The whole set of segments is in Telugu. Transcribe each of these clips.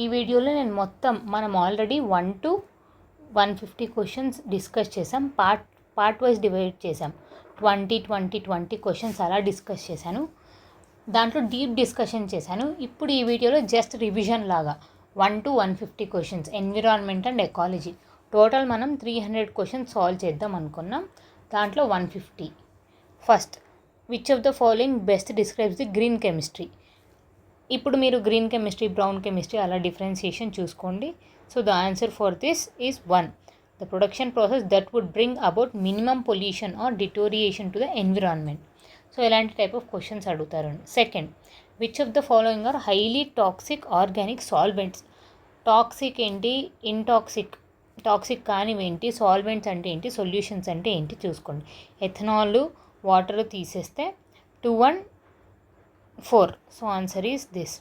ఈ వీడియోలో నేను మనం ఆల్రెడీ 1 to 150 క్వశ్చన్స్ డిస్కస్ చేసాం. పార్ట్ వైజ్ డివైడ్ చేసాం. 20 క్వశ్చన్స్ అలా డిస్కస్ చేశాను. దాంట్లో డీప్ డిస్కషన్ చేశాను. ఇప్పుడు ఈ వీడియోలో జస్ట్ రివిజన్ లాగా 1 to 150 questions environment and ecology. Total మనం 300 క్వశ్చన్స్ సాల్వ్ చేద్దాం అనుకున్నాం. దాంట్లో 150. First, which of the following best describes the green chemistry. ఇప్పుడు మీరు గ్రీన్ కెమిస్ట్రీ, బ్రౌన్ కెమిస్ట్రీ అలా డిఫరెన్షియేషన్ చూసుకోండి. So the answer for this is 1. The production process that would bring about minimum pollution or deterioration to the environment. So ఇలాంటి టైప్ ఆఫ్ క్వశ్చన్స్ అడుగుతారండి. Second, which of the following are highly toxic organic solvents. Toxic ఏంటి, టాక్సిక్ కానివేంటి, సాల్వెంట్స్ అంటే ఏంటి, సొల్యూషన్స్ అంటే ఏంటి చూసుకోండి. ఎథనాల్ వాటర్ తీసేస్తే 2, 1, 4. So answer is this.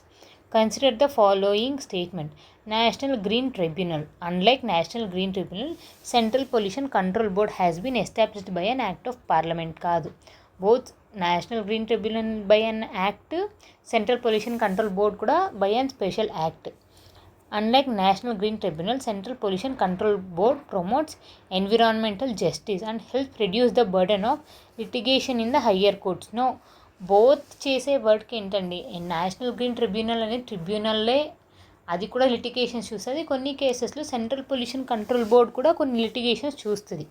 Consider the following statement. National green tribunal. Unlike national green tribunal, central pollution control board has been established by an act of parliament. కాదు, both national green tribunal by an act, central pollution control board కూడా by an special act. Unlike National Green Tribunal, Central Pollution Control Board promotes environmental justice and helps reduce the burden of litigation in the higher courts. No, both చేసే వర్డ్కి ఏంటండి, నేషనల్ గ్రీన్ ట్రిబ్యునల్ అనే ట్రిబ్యునల్లే అది కూడా లిటిగేషన్స్ చూస్తుంది. కొన్ని కేసెస్లో సెంట్రల్ పొల్యూషన్ కంట్రోల్ బోర్డ్ కూడా కొన్ని లిటిగేషన్స్ చూస్తుంది.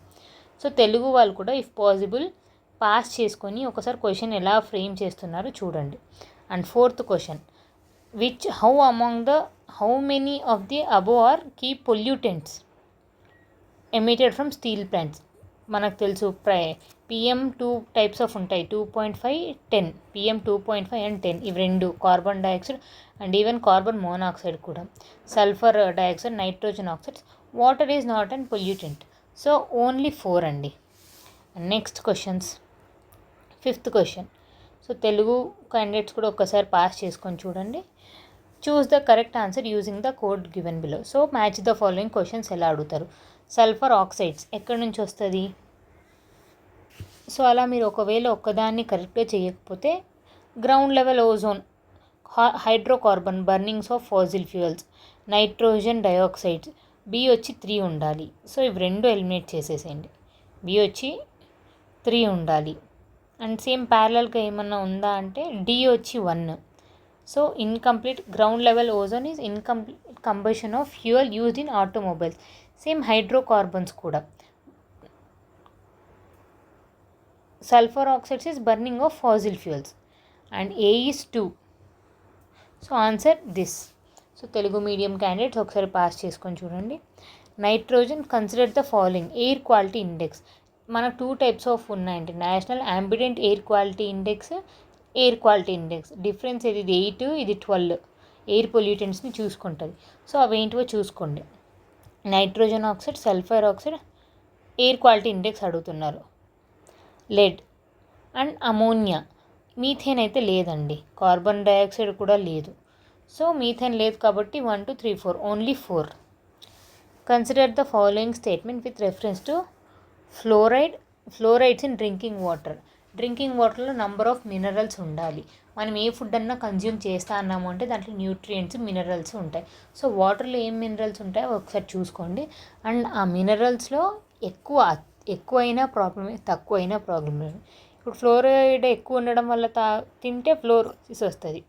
సో తెలుగు వాళ్ళు కూడా ఇఫ్ పాసిబుల్ పాస్ చేసుకొని ఒకసారి క్వశ్చన్ ఎలా ఫ్రేమ్ చేస్తున్నారో చూడండి. And fourth question, how many of the above are key pollutants emitted from steel plants. మనకు తెలుసు PM 2 టైప్స్ ఆఫ్ ఉంటాయి, 2.5, 10. PM 2.5 అండ్ 10 ఇవి రెండు, carbon dioxide and even carbon monoxide కూడా, sulphur dioxide, nitrogen oxides. Water is not and pollutant. So only 4 అండి. Next questions. Fifth question. So Telugu candidates కూడా ఒక్కసారి పాస్ చేసుకొని చూడండి. Choose the correct answer using the code given below. So match the following questions ఎలా అడుగుతారు. సల్ఫర్ ఆక్సైడ్స్ ఎక్కడి నుంచి వస్తుంది. సో అలా మీరు ఒకవేళ ఒక్కదాన్ని కరెక్ట్గా చేయకపోతే, ground level ozone, hydrocarbon, burnings of fossil fuels, nitrogen dioxides. B వచ్చి 3 ఉండాలి. సో ఇవి రెండు ఎలిమినేట్ చేసేసేయండి. బి వచ్చి 3 ఉండాలి. అండ్ సేమ్ ప్యారలల్గా ఏమన్నా ఉందా అంటే డి వచ్చి 1. So incomplete. Ground level ozone is incomplete combustion of fuel used in automobiles. Same hydrocarbons కూడా. Sulphur oxides is burning of fossil fuels. And A is 2. So answer this. So Telugu medium candidates ఒకసారి పాస్ చేసుకొని చూడండి. Nitrogen, consider the following. Air quality index. మనకు 2 టైప్స్ ఆఫ్ ఉన్నాయండి. National ambient air quality index, air quality index. Difference ఇది 8, ఇది 12. ఎయిర్ పొల్యూటెంట్స్ని చూసుకుంటుంది. సో అవేంటివో చూసుకోండి. Nitrogen oxide, sulphur oxide, air quality index అడుగుతున్నారు. Lead and ammonia. మీథేన్ అయితే లేదండి. కార్బన్ డైఆక్సైడ్ కూడా లేదు. సో మీథేన్ లేదు కాబట్టి 1, 2, 3, 4, only 4. Consider the following statement with reference to fluorides in drinking water. Drinking వాటర్లో నంబర్ ఆఫ్ మినరల్స్ ఉండాలి. మనం ఏ ఫుడ్ అన్నా కన్జ్యూమ్ చేస్తా అన్నాము అంటే దాంట్లో న్యూట్రియంట్స్, మినరల్స్ ఉంటాయి. సో వాటర్లో ఏం మినరల్స్ ఉంటాయో ఒకసారి చూసుకోండి. అండ్ ఆ మినరల్స్లో ఎక్కువైనా ప్రాబ్లమే, తక్కువైనా ప్రాబ్లమే. ఇప్పుడు ఫ్లోరైడ్ ఎక్కువ ఉండడం వల్ల తింటే ఫ్లోరోసిస్ వస్తుంది.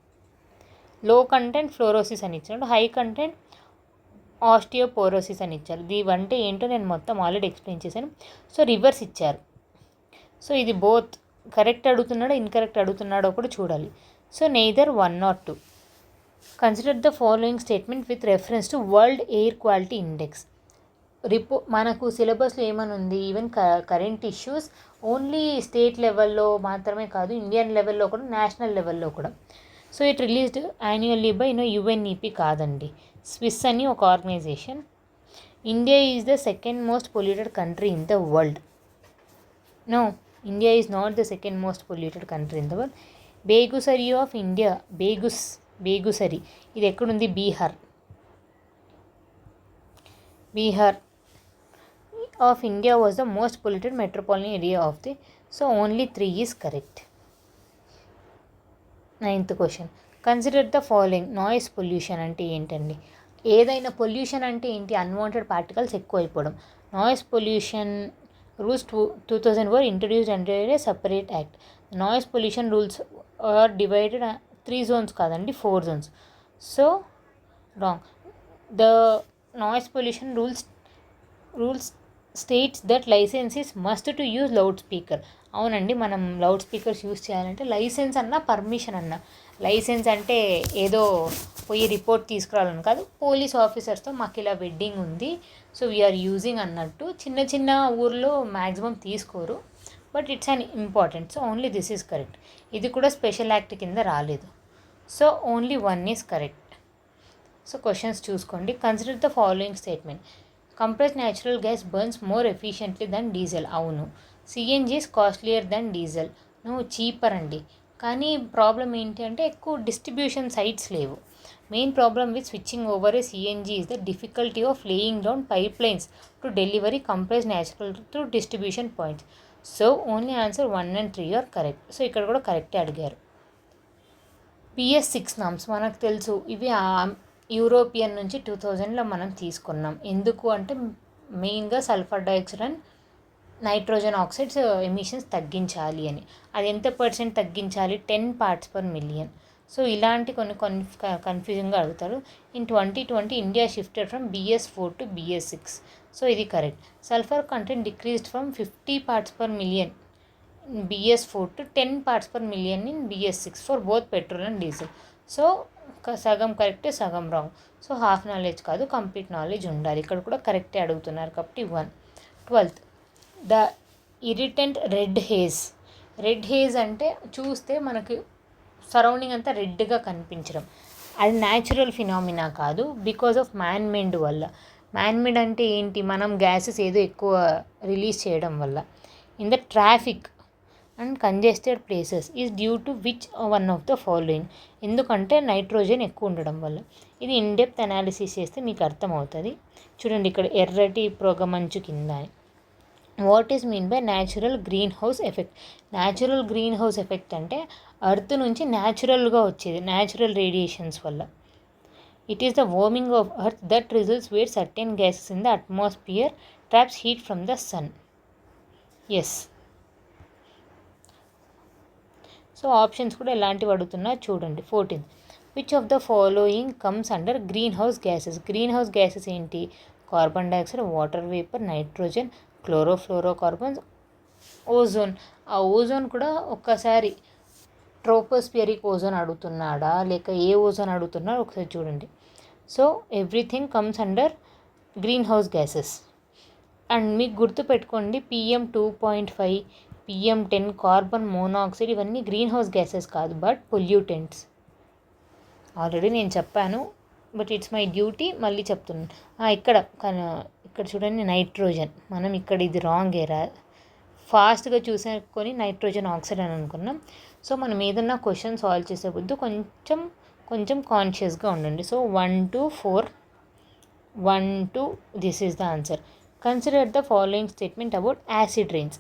లో కంటెంట్ ఫ్లోరోసిస్ అని ఇచ్చాడు, హై కంటెంట్ ఆస్టియోపోరోసిస్ అని ఇచ్చారు. ఇవంటే ఏంటో నేను మొత్తం ఆల్రెడీ ఎక్స్ప్లెయిన్ చేశాను. సో రివర్స్ ఇచ్చారు. సో ఇది బోత్ కరెక్ట్ అడుగుతున్నాడో ఇన్కరెక్ట్ అడుగుతున్నాడో కూడా చూడాలి. So neither 1 or 2. Consider the following statement with reference to world air quality index. మనకు సిలబస్లో ఏమని ఉంది, even current issues only state లెవెల్లో మాత్రమే కాదు, ఇండియన్ లెవెల్లో కూడా, నేషనల్ లెవెల్లో కూడా. So it released annually by UNEP కాదండి, స్విస్ అని ఒక organisation. India is the second most polluted country in the world. No, India is not the second most polluted country in the world. Begusarai of India, Begusarai ఇది ఎక్కడుంది, Bihar of India was the most polluted metropolitan area of the. So only 3 is correct. 9th question. Consider the following. Noise pollution అంటే ఏంటండి? ఏదైనా పొల్యూషన్ అంటే ఏంటి? అన్వాంటెడ్ పార్టికల్స్ ఎక్కువ అయిపోవడం. Noise pollution rules 2004 introduced under a separate act. Noise pollution rules are divided 3 zones కాదండి, 4 zones. So wrong. The noise pollution rules states that licences must to use loud speaker. అవునండి, మనం లౌడ్ స్పీకర్స్ యూజ్ చేయాలంటే లైసెన్స్ అన్నా పర్మిషన్ అన్నా. లైసెన్స్ అంటే ఏదో పోయి రిపోర్ట్ తీసుకురావాలని కాదు, పోలీస్ ఆఫీసర్స్తో మాకు ఇలా వెడ్డింగ్ ఉంది సో వీఆర్ యూజింగ్ అన్నట్టు. చిన్న చిన్న ఊర్లో మ్యాక్సిమం తీసుకోరు, but it's an important. So only this is correct. ఇది కూడా స్పెషల్ యాక్ట్ కింద రాలేదు. So only 1 is correct. So questions చూసుకోండి. Consider the following statement. Compressed natural gas burns more efficiently than diesel. అవును. CNG is costlier than diesel. నువ్వు చీపర్ అండి. కానీ ప్రాబ్లం ఏంటి అంటే ఎక్కువ డిస్ట్రిబ్యూషన్ సైట్స్ లేవు. Main problem with switching over a CNG is the difficulty of laying down pipe lines to delivery compressed natural through distribution points. So only answer 1 and 3 are correct. So ఇక్కడ కూడా కరెక్టే అడిగారు. BS6 నామ్స్ మనకు తెలుసు. ఇవి యూరోపియన్ నుంచి 2000లో మనం తీసుకున్నాం. ఎందుకు అంటే మెయిన్గా sulphur dioxide and nitrogen oxides emissions తగ్గించాలి అని. అది ఎంత % తగ్గించాలి? 10 parts per million. సో ఇలాంటి కొన్ని కన్ఫ్యూజన్గా అడుగుతారు. In 2020 India shifted from BS4 to BS6. So ఇది కరెక్ట్. Sulphur content decreased from 50 parts per million in BS4 to 10 parts per million in BS6 for both petrol and diesel. So సగం కరెక్టే, సగం రాంగ్. సో హాఫ్ నాలెడ్జ్ కాదు, కంప్లీట్ నాలెడ్జ్ ఉండాలి. ఇక్కడ కూడా కరెక్టే అడుగుతున్నారు కాబట్టి 1. 12th the irritant red hedge. Red hedge అంటే చూస్తే మనకి సరౌండింగ్ అంతా రెడ్గా కనిపించడం. అది న్యాచురల్ ఫినామినా కాదు, బికాజ్ ఆఫ్ మ్యాన్ మేడ్ వల్ల. మ్యాన్ మేడ్ అంటే ఏంటి? మనం గ్యాసెస్ ఏదో ఎక్కువ రిలీజ్ చేయడం వల్ల. In the traffic and congested places is due to which one of the following. ఎందుకంటే నైట్రోజన్ ఎక్కువ ఉండడం వల్ల. ఇది ఇన్డెప్త్ అనాలిసిస్ చేస్తే మీకు అర్థమవుతుంది. చూడండి ఇక్కడ ఎర్రటి పొగమంచు కింద అని. What is mean by natural green house effect? Natural green house effect అంటే అర్త్ నుంచి న్యాచురల్గా వచ్చేది, న్యాచురల్ రేడియేషన్స్ వల్ల. It is the warming of earth that results where certain gases in the atmosphere traps heat from the sun. Yes. So options కూడా ఎలాంటివి అడుగుతున్నా చూడండి. 14th which of the following comes under green house gases? Green house gases ఏంటి? Carbon dioxide, water vapour, nitrogen, chlorofluorocarbons, ozone. ఆ ఓజోన్ కూడా ఒక్కసారి ట్రోపోస్పియరిక్ ఓజోన్ అడుగుతున్నాడా లేక ఏ ఓజోన్ అడుగుతున్నాడో ఒకసారి చూడండి. So everything comes under green house gases. And మీకు గుర్తుపెట్టుకోండి, PM2.5, PM10, కార్బన్ మోనాక్సైడ్ ఇవన్నీ గ్రీన్ హౌస్ గ్యాసెస్ కాదు, బట్ పొల్యూటెంట్స్. ఆల్రెడీ నేను చెప్పాను, బట్ ఇట్స్ మై డ్యూటీ మళ్ళీ చెప్తున్నాను. ఇక్కడ చూడండి నైట్రోజన్. మనం ఇక్కడ ఇది రాంగ్ ఏరా, ఫాస్ట్గా చూసుకొని నైట్రోజన్ ఆక్సైడ్ అని అనుకున్నాం. సో మనం ఏదన్నా క్వశ్చన్ సాల్వ్ చేసే బుద్ధి కొంచెం కాన్షియస్గా ఉండండి. So 1 to 4, 1 to this is the answer. Consider the following statement about acid rains.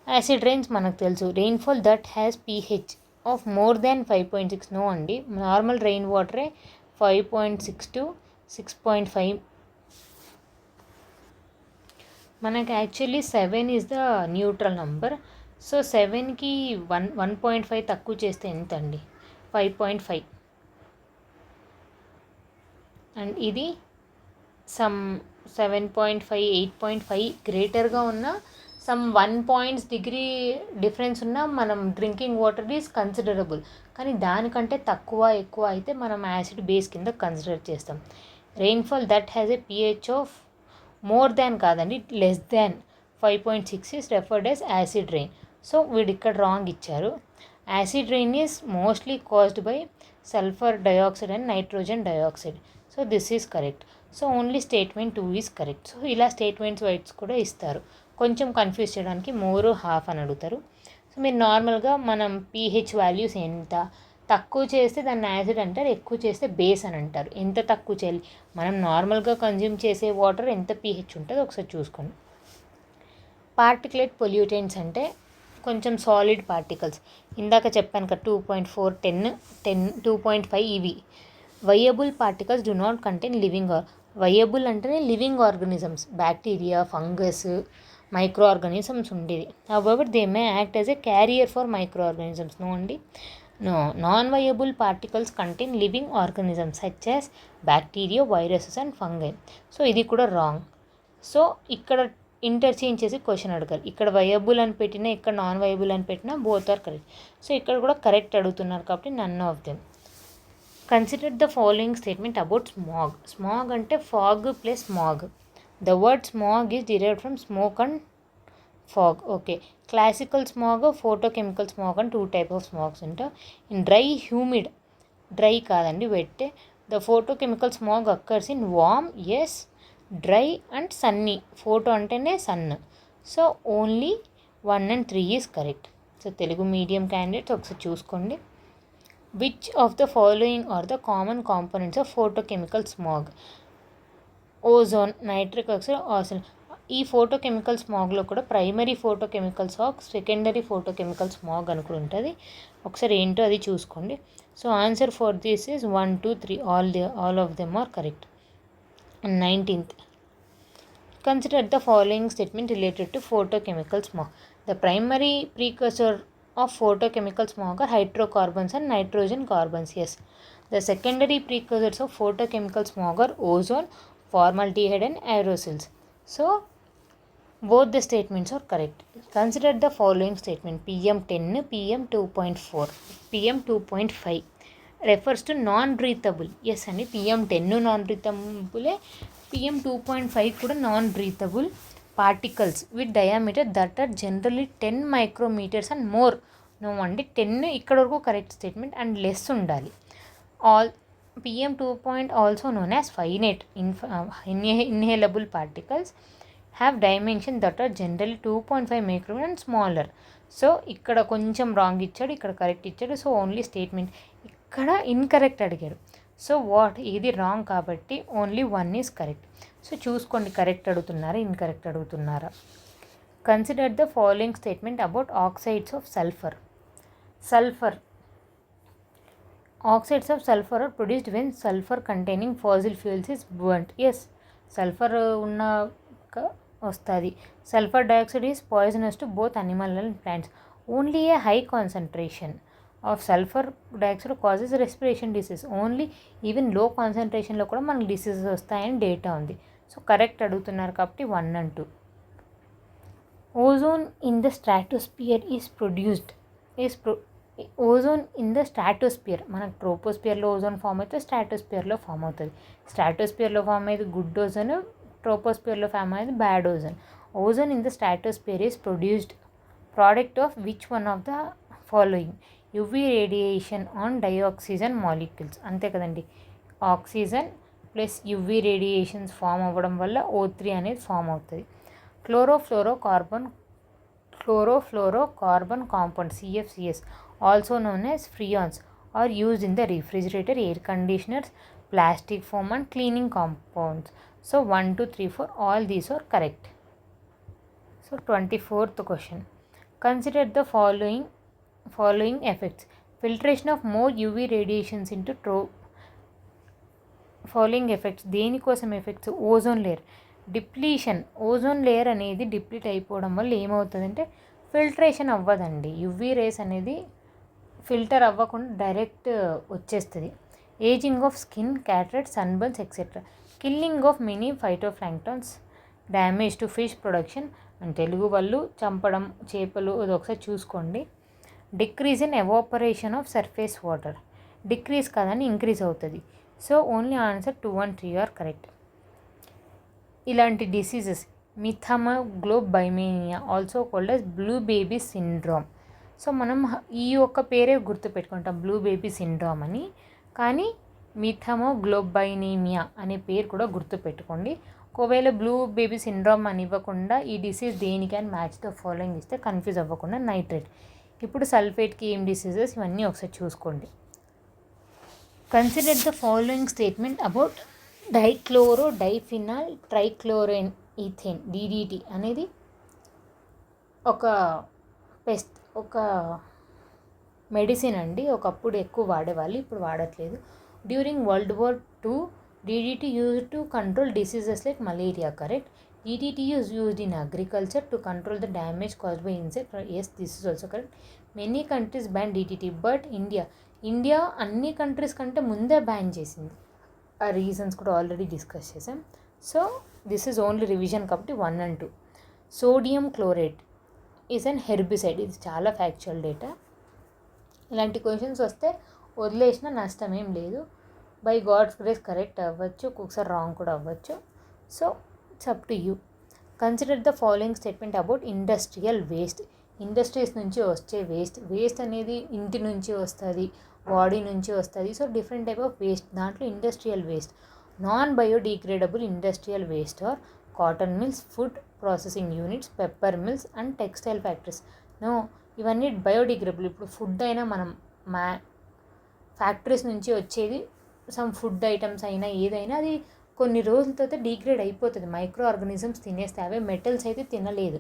Acid rains మనకు తెలుసు. Rainfall that has pH of more than 5.6. No అండి, నార్మల్ రెయిన్ వాటరే 5.6 to 6.5. మనకు actually 7 is the neutral number. So 7కి 1.5 తక్కువ చేస్తే ఎంత అండి? 5.5. అండ్ ఇది సమ్ 7.5, 8.5 గ్రేటర్గా ఉన్న సమ్ 1 points డిగ్రీ డిఫరెన్స్ ఉన్న మనం డ్రింకింగ్ వాటర్ ఈజ్ కన్సిడరబుల్. కానీ దానికంటే తక్కువ ఎక్కువ అయితే మనం యాసిడ్ బేస్ కింద కన్సిడర్ చేస్తాం. Rainfall that has a pH of more than కాదండి, less than 5.6 is referred as acid rain. So వీడు ఇక్కడ రాంగ్ ఇచ్చారు. Acid rain is mostly caused by sulphur dioxide and nitrogen dioxide. So this is correct. So only statement 2 is correct. So ఇలా స్టేట్మెంట్స్ వైట్స్ కూడా ఇస్తారు. కొంచెం కన్ఫ్యూజ్ చేయడానికి మోర్ హాఫ్ అని అడుగుతారు. సో మీరు నార్మల్గా మనం pH వాల్యూస్ ఎంత తక్కువ చేస్తే దాన్ని యాసిడ్ అంటారు, ఎక్కువ చేస్తే బేస్ అని అంటారు. ఎంత తక్కువ చేయాలి? మనం నార్మల్గా కన్జ్యూమ్ చేసే వాటర్ ఎంత pH ఉంటుందో ఒకసారి చూసుకోండి. పార్టికులేట్ పొల్యూటెంట్స్ అంటే కొంచెం సాలిడ్ పార్టికల్స్. ఇందాక చెప్పాను కదా 2.4, 10, 2.5 ఇవి. Viable particles do not contain living viable అంటేనే living organisms, bacteria, fungus, micro organisms ఉండేది. However they may act as a carrier for micro organisms. No అండి, no. Non viable particles contain living organisms such as bacteria, viruses and fungi. So ఇది కూడా రాంగ్. సో ఇక్కడ ఇంటర్చేంజ్ చేసి క్వశ్చన్ అడగాలి. ఇక్కడ వయబుల్ అని పెట్టినా, ఇక్కడ నాన్ వయబుల్ అని పెట్టినా బోత్ ఆర్ కరెక్ట్. సో ఇక్కడ కూడా కరెక్ట్ అడుగుతున్నారు కాబట్టి none of them. Consider the following statement about smog. Smog అంటే fog plus smog. The word smog is derived from smoke and fog. Okay, classical smog, photochemical smog అని 2 types ఆఫ్ స్మాగ్స్ ఉంటాయి. ఇన్ డ్రై, హ్యూమిడ్, డ్రై కాదండి wet. The photochemical smog occurs in warm, yes, dry and sunny. Photo అంటేనే sun. So only 1 and 3 is correct. So Telugu medium candidates ఒకసారి చూసుకోండి. Which of the following are the common components of photochemical smog? Ozone, nitric oxide, arson. ఈ ఫోటోకెమికల్ స్మాగ్లో కూడా primary photochemical smog, secondary photochemical smog అని కూడా ఉంటుంది. ఒకసారి ఏంటో అది చూసుకోండి. So answer for this is 1, 2, 3 all of them are correct. 19th, consider the following statement related to photochemical smog. The primary precursor of photochemical smog are hydrocarbons and nitrogen carbons. Yes. The secondary precursors of photochemical smog are ozone, formaldehyde and aerosols. So both the statements are correct. Consider the following statement. PM10, PM2.4, PM2.5 refers to non-breathable. Yes అండి, PM10 non-breathable, PM2.5 కూడా non-breathable particles with diameter that are generally 10 micrometers and more. No అండి, 10 ఇక్కడ వరకు కరెక్ట్ స్టేట్మెంట్ అండ్ లెస్ ఉండాలి. All PM2 also known as finite inhalable particles have dimension that are generally 2.5 micrometer and smaller. So ఇక్కడ కొంచెం రాంగ్ ఇచ్చాడు, ఇక్కడ కరెక్ట్ ఇచ్చాడు. సో ఓన్లీ స్టేట్మెంట్ ఇక్కడ ఇన్కరెక్ట్ అడిగాడు. సో ఇది రాంగ్ కాబట్టి ఓన్లీ 1 ఈజ్ కరెక్ట్. సో చూసుకోండి కరెక్ట్ అడుగుతున్నారా, ఇన్కరెక్ట్ అడుగుతున్నారా. Consider the following statement about oxides of sulphur. Sulphur, oxides of sulphur are produced when sulphur containing fossil fuels is burned. Yes, sulphur ఉన్న వస్తుంది. Sulphur dioxide is poisonous to both animal and plants. Only a high concentration of sulphur dioxide causes respiration disease. Only even లో కాన్సన్ట్రేషన్లో కూడా మనకు డిసీజెస్ వస్తాయని డేటా ఉంది. సో కరెక్ట్ అడుగుతున్నారు కాబట్టి 1 and 2. Ozone in the stratosphere is produced. Ozone in the stratosphere, మనకు ట్రోపోస్పియర్లో ఓజోన్ ఫామ్ అయితే స్ట్రాటోస్పియర్లో ఫామ్ అవుతుంది. స్ట్రాటోస్పియర్లో ఫామ్ అయ్యేది గుడ్ ఓజోన్, ట్రోపోస్పియర్లో ఫామ్ అయ్యేది bad ozone. Ozone in the stratosphere is produced product of which one of the following? UV radiation on dioxygen molecules. అంతే కదండి, oxygen plus UV radiations form అవ్వడం వల్ల O3 అనేది ఫామ్ అవుతుంది. Chlorofluorocarbon compound CFCs also known as ఫ్రియాన్స్ are used in the refrigerator, air conditioners, plastic foam and cleaning compounds. So 1, 2, 3, 4 all these are correct. So 24th question. Consider the following effects. Filtration of more UV radiations into following effects. దేనికోసం effects? Ozone layer depletion. Ozone layer అనేది డిప్లీట్ అయిపోవడం వల్ల ఏమవుతుందంటే ఫిల్టరేషన్ అవ్వదండి. యువీ రేస్ అనేది ఫిల్టర్ అవ్వకుండా డైరెక్ట్ వచ్చేస్తుంది. Ageing of skin, cataract, sunburns etcetera. Killing of many phytoplanktons, damage to fish production. అంటే తెలుగు వాళ్ళు చంపడం చేపలు, అది ఒకసారి చూసుకోండి. Decrease in evaporation of surface water. Decrease కాదని ఇంక్రీజ్ అవుతుంది. So only answer 2 and 3 are correct. ఇలాంటి diseases methaemoglobinaemia also called as blue baby syndrome. So మనం ఈ ఒక్క పేరే గుర్తుపెట్టుకుంటాం బ్లూ బేబీ సిండ్రోమ్ అని, కానీ మిథామోగ్లోబైనీమియా అనే పేరు కూడా గుర్తుపెట్టుకోండి. ఒకవేళ బ్లూ బేబీ సిండ్రోమ్ అని ఇవ్వకుండా ఈ డిసీజ్ దేనికని మ్యాచ్ ద ఫాలోయింగ్ ఇస్తే కన్ఫ్యూజ్ అవ్వకుండా నైట్రేట్. ఇప్పుడు సల్ఫేట్కి ఏం డిసీజెస్ ఇవన్నీ ఒకసారి చూసుకోండి. Consider the following statement about dichloro diphenyl trichloro ethane DDT అనేది ఒక ఒక మెడిసిన్ అండి. ఒకప్పుడు ఎక్కువ వాడేవాళ్ళు, ఇప్పుడు వాడట్లేదు. During world war II, DDT used to control diseases like malaria, correct? DDT is used in agriculture to control the damage caused by insect. Yes, this is also correct. Many countries banned DDT, but India అన్ని కంట్రీస్ కంటే ముందే బ్యాన్ చేసింది. ఆ రీజన్స్ కూడా ఆల్రెడీ డిస్కస్ చేసాం. So this is only revision కాబట్టి 1 and 2. Sodium chloride is an herbicide. ఇది చాలా ఫ్యాక్చువల్ డేటా. ఇలాంటి క్వశ్చన్స్ వస్తే వదిలేసిన నష్టం ఏం లేదు. బై గాడ్స్ గ్రేస్ కరెక్ట్ అవ్వచ్చు, ఒక్కొక్కసారి రాంగ్ కూడా అవ్వచ్చు. So it's up to you. Consider the following statement about industrial waste. Industries నుంచి వచ్చే వేస్ట్ అనేది ఇంటి నుంచి వస్తుంది, బాడీ నుంచి వస్తుంది. So different type of waste. దాంట్లో industrial waste, non biodegradable industrial waste or cotton mills, food processing units, paper mills and textile factories. ఇవన్నీ బయోడిగ్రేడబుల్. ఇప్పుడు ఫుడ్ అయినా మనం ఫ్యాక్టరీస్ నుంచి వచ్చేది సమ్ ఫుడ్ ఐటమ్స్ అయినా ఏదైనా అది కొన్ని రోజుల తర్వాత డిగ్రేడ్ అయిపోతుంది. మైక్రో ఆర్గానిజమ్స్ తినేస్తే, అవే మెటల్స్ అయితే తినలేదు.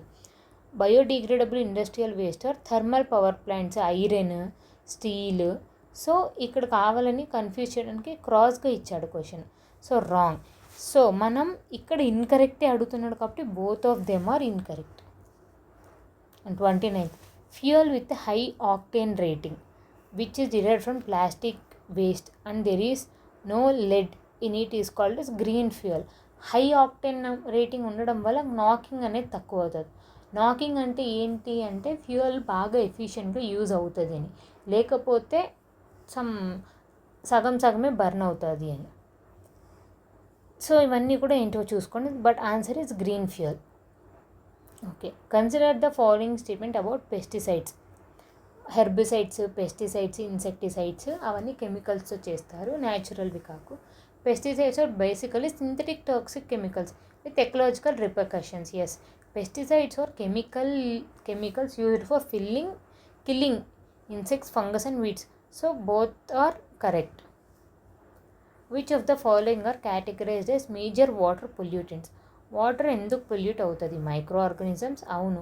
Biodegradable industrial waste are thermal power plants, iron, steel. So ఇక్కడ కావాలని కన్ఫ్యూజ్ చేయడానికి క్రాస్గా ఇచ్చాడు క్వశ్చన్. So wrong. సో మనం ఇక్కడ ఇన్కరెక్టే అడుగుతున్నాడు కాబట్టి both of them are incorrect. And 29th, fuel with high octane rating which is derived from plastic waste and there is no lead in it is called as green fuel. High octane rating ఉండడం వల్ల నాకింగ్ అనేది తక్కువ అవుతుంది. నాకింగ్ అంటే ఏంటి అంటే ఫ్యూయల్ బాగా ఎఫిషియెంట్గా యూజ్ అవుతుంది అని, లేకపోతే సగమే బర్న్ అవుతుంది అని. సో ఇవన్నీ కూడా ఏంటో చూసుకోండి. But answer is green fuel. Okay. Consider the following statement about pesticides. Herbicides, pesticides, insecticides అవన్నీ కెమికల్స్తో చేస్తారు, న్యాచురల్వి కాకు. Pesticides are basically synthetic toxic chemicals with ecological repercussions. Yes, pesticides are chemicals used for killing insects, fungus and weeds. So both are correct. Which of the following are categorized as major water pollutants? Water ఎందుకు పొల్యూట్ అవుతుంది? మైక్రో ఆర్గానిజమ్స్, అవును.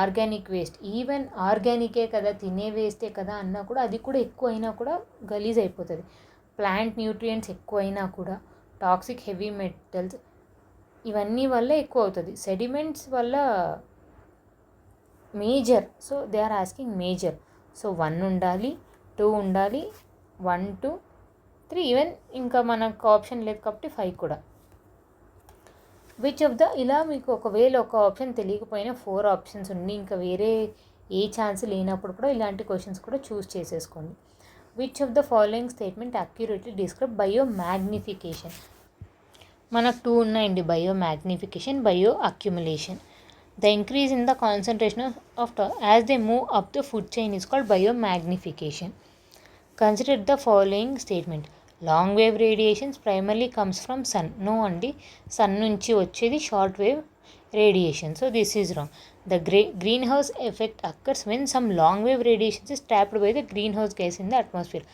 ఆర్గానిక్ వేస్ట్, ఈవెన్ ఆర్గానికే కదా, తినే వేస్టే కదా అన్నా కూడా అది కూడా ఎక్కువ అయినా కూడా గలీజ్ అయిపోతుంది. ప్లాంట్ న్యూట్రియంట్స్ ఎక్కువ అయినా కూడా, టాక్సిక్ హెవీ మెటల్స్ ఇవన్నీ వల్ల ఎక్కువ అవుతుంది. సెడిమెంట్స్ వల్ల major. So they are asking major. So 1 ఉండాలి, 2 ఉండాలి, 1, 2, 3, ఈవెన్ ఇంకా మనకు ఆప్షన్ లేదు కాబట్టి 5 కూడా. విచ్ ఆఫ్ ద, ఇలా మీకు ఒకవేళ ఒక ఆప్షన్ తెలియకపోయినా 4 ఆప్షన్స్ ఉండి ఇంకా వేరే ఏ ఛాన్స్ లేనప్పుడు కూడా ఇలాంటి క్వశ్చన్స్ కూడా చూస్ చేసేసుకోండి. Which of the following statement accurately describe bio magnification? మనకు 2 ఉన్నాయండి, bio magnification, bio accumulation. The increase in the concentration of as they move up the food chain is called biomagnification. Consider the following statement. Long wave radiations primarily comes from sun. No andi, sun nunchi vachedi short wave radiation. So this is wrong. The greenhouse effect occurs when some long wave radiations is trapped by the greenhouse gas in the atmosphere.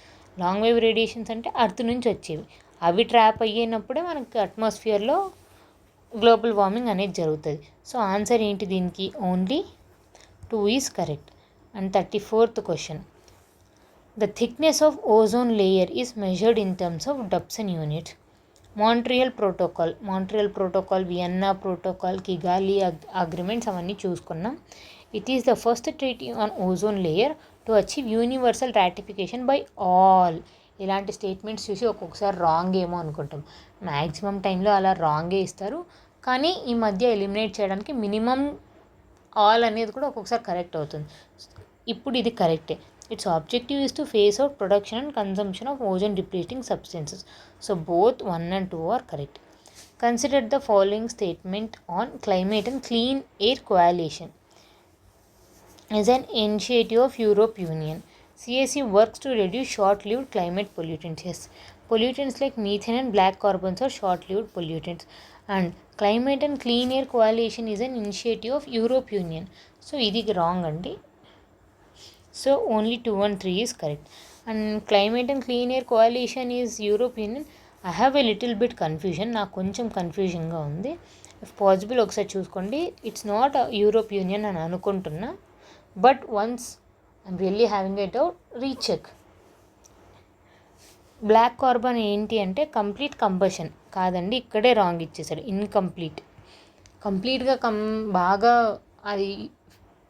Long wave radiations ante earth nunchi vachevi, avi trap అయ్యేనప్పుడే మనకి అట్మాస్ఫియర్లో గ్లోబల్ వార్మింగ్ అనేది జరుగుతుంది. సో ఆన్సర్ ఏంటి దీనికి? Only 2 is correct. And 34th question. The thickness of ozone layer is measured in terms of Dobson units. Montreal protocol, Vienna protocol, Kigali agreements అవన్నీ చూసుకున్నాం. It is the first treaty on ozone layer to achieve universal ratification by all. ఇలాంటి స్టేట్మెంట్స్ చూసి ఒక్కొక్కసారి రాంగ్ ఏమో అనుకుంటాం. మ్యాక్సిమం టైంలో అలా రాంగే ఇస్తారు, కానీ ఈ మధ్య ఎలిమినేట్ చేయడానికి మినిమం ఆల్ అనేది కూడా ఒక్కొక్కసారి కరెక్ట్ అవుతుంది. ఇప్పుడు ఇది కరెక్టే. Its objective is to phase out production and consumption of ozone depleting substances. So both 1 and 2 are correct. Consider the following statement on climate and clean air coalition as an initiative of Europe Union. CAC works to reduce short-lived climate pollutants. Yes, pollutants like methane and black carbons are short-lived pollutants. And climate and clean air coalition is an initiative of Europe Union. So ఇది రాంగ్ అండి. So only 2 and 3 is correct. And climate and clean air coalition is Europe Union. I have a little bit confusion. నాకు కొంచెం కన్ఫ్యూజన్గా ఉంది. ఇఫ్ పాసిబుల్ ఒకసారి చూసుకోండి. ఇట్స్ నాట్ యూరోప్ యూనియన్ అని అనుకుంటున్నా, but once I'm really having a doubt recheck. Black carbon ఏంటి అంటే కంప్లీట్ కంబషన్ కాదండి, ఇక్కడే రాంగ్ ఇచ్చేసాడు. ఇన్కంప్లీట్. కంప్లీట్గా బాగా అది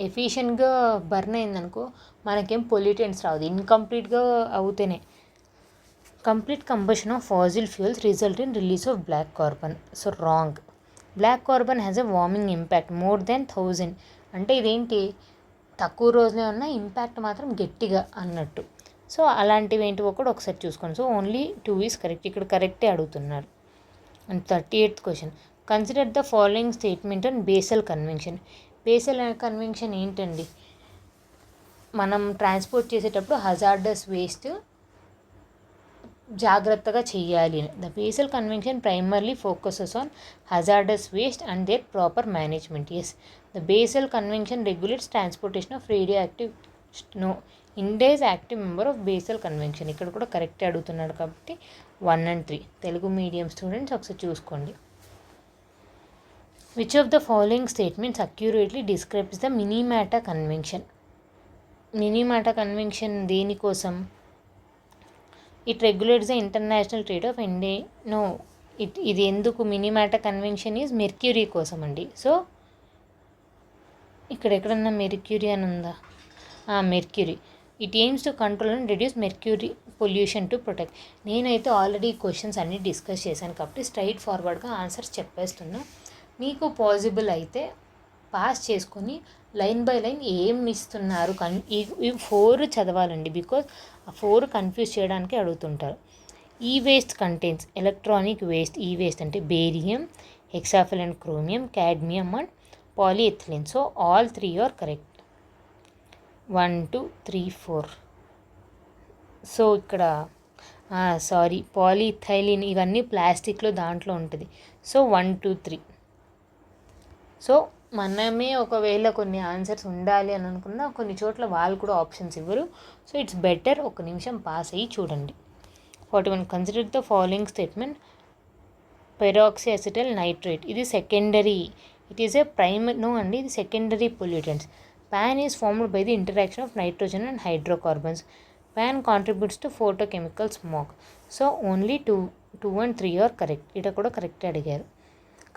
ఎఫిషియెంట్గా బర్న్ అయిందనుకో మనకేం పొల్యూటెంట్స్ రాదు. ఇన్కంప్లీట్గా అవుతేనే. Complete combustion of fossil fuels result in release of black carbon. So wrong. Black carbon has a warming impact more than 1000. అంటే ఇదేంటి, తక్కువ రోజులే ఉన్న ఇంపాక్ట్ మాత్రం గట్టిగా అన్నట్టు. సో అలాంటివి ఏంటివో కూడా ఒకసారి చూసుకోండి. So only 2 is correct. ఇక్కడ కరెక్టే అడుగుతున్నారు. And 38th question, consider the following statement on Basel convention. Basel convention ఏంటండి, మనం ట్రాన్స్పోర్ట్ చేసేటప్పుడు హజార్డస్ వేస్ట్ జాగ్రత్తగా చేయాలి. The Basel convention primarily focuses on hazardous waste and their proper management. Yes, the Basel convention regulates transportation of radioactive. No, India is active member of Basel convention. ఇక్కడ కూడా కరెక్టే అడుగుతున్నాడు కాబట్టి 1 and 3. తెలుగు మీడియం స్టూడెంట్స్ ఒకసారి చూసుకోండి. Which of the following statements accurately describes the Minamata convention. Minamata convention దేనికోసం? It regulates the international trade of India. No, ఇది ఎందుకు? మినిమాటా కన్వెన్షన్ ఈజ్ మెర్క్యూరీ కోసం అండి. సో ఇక్కడ ఎక్కడన్నా మెర్క్యూరీ అని ఉందా? Mercury. It AIIMS to control and reduce mercury pollution to protect. నేనైతే ఆల్రెడీ క్వశ్చన్స్ అన్నీ డిస్కస్ చేశాను కాబట్టి స్ట్రైట్ ఫార్వర్డ్గా ఆన్సర్స్ చెప్పేస్తున్నా. మీకు పాసిబుల్ అయితే పాస్ చేసుకొని లైన్ బై లైన్ ఏం ఇస్తున్నారు ఈ 4 చదవాలండి. బికాజ్ ఆ 4 కన్ఫ్యూజ్ చేయడానికి అడుగుతుంటారు. E waste contains electronic waste. E waste అంటే బేరియం, హెక్సాఫిల్ and chromium, cadmium and polyethylene. So all 3 are correct. 1 2 3 4. సో ఇక్కడ సారీ, పాలిథైలిన్ ఇవన్నీ ప్లాస్టిక్లో దాంట్లో ఉంటుంది. సో 1 2 3. సో మనమే ఒకవేళ కొన్ని ఆన్సర్స్ ఉండాలి అని అనుకున్నా కొన్ని చోట్ల వాళ్ళు కూడా ఆప్షన్స్ ఇవ్వరు. సో ఇట్స్ బెటర్ ఒక నిమిషం పాస్ అయ్యి చూడండి. 41, consider the following statement. Peroxy acetyl nitrate ఇది secondary. It is a primary. No అండి, ఇది secondary pollutants. PAN is formed by the interaction of nitrogen and hydrocarbons. PAN contributes to photochemical smoke. So only 2 and 3 are correct. Ita kuda correct adigaru.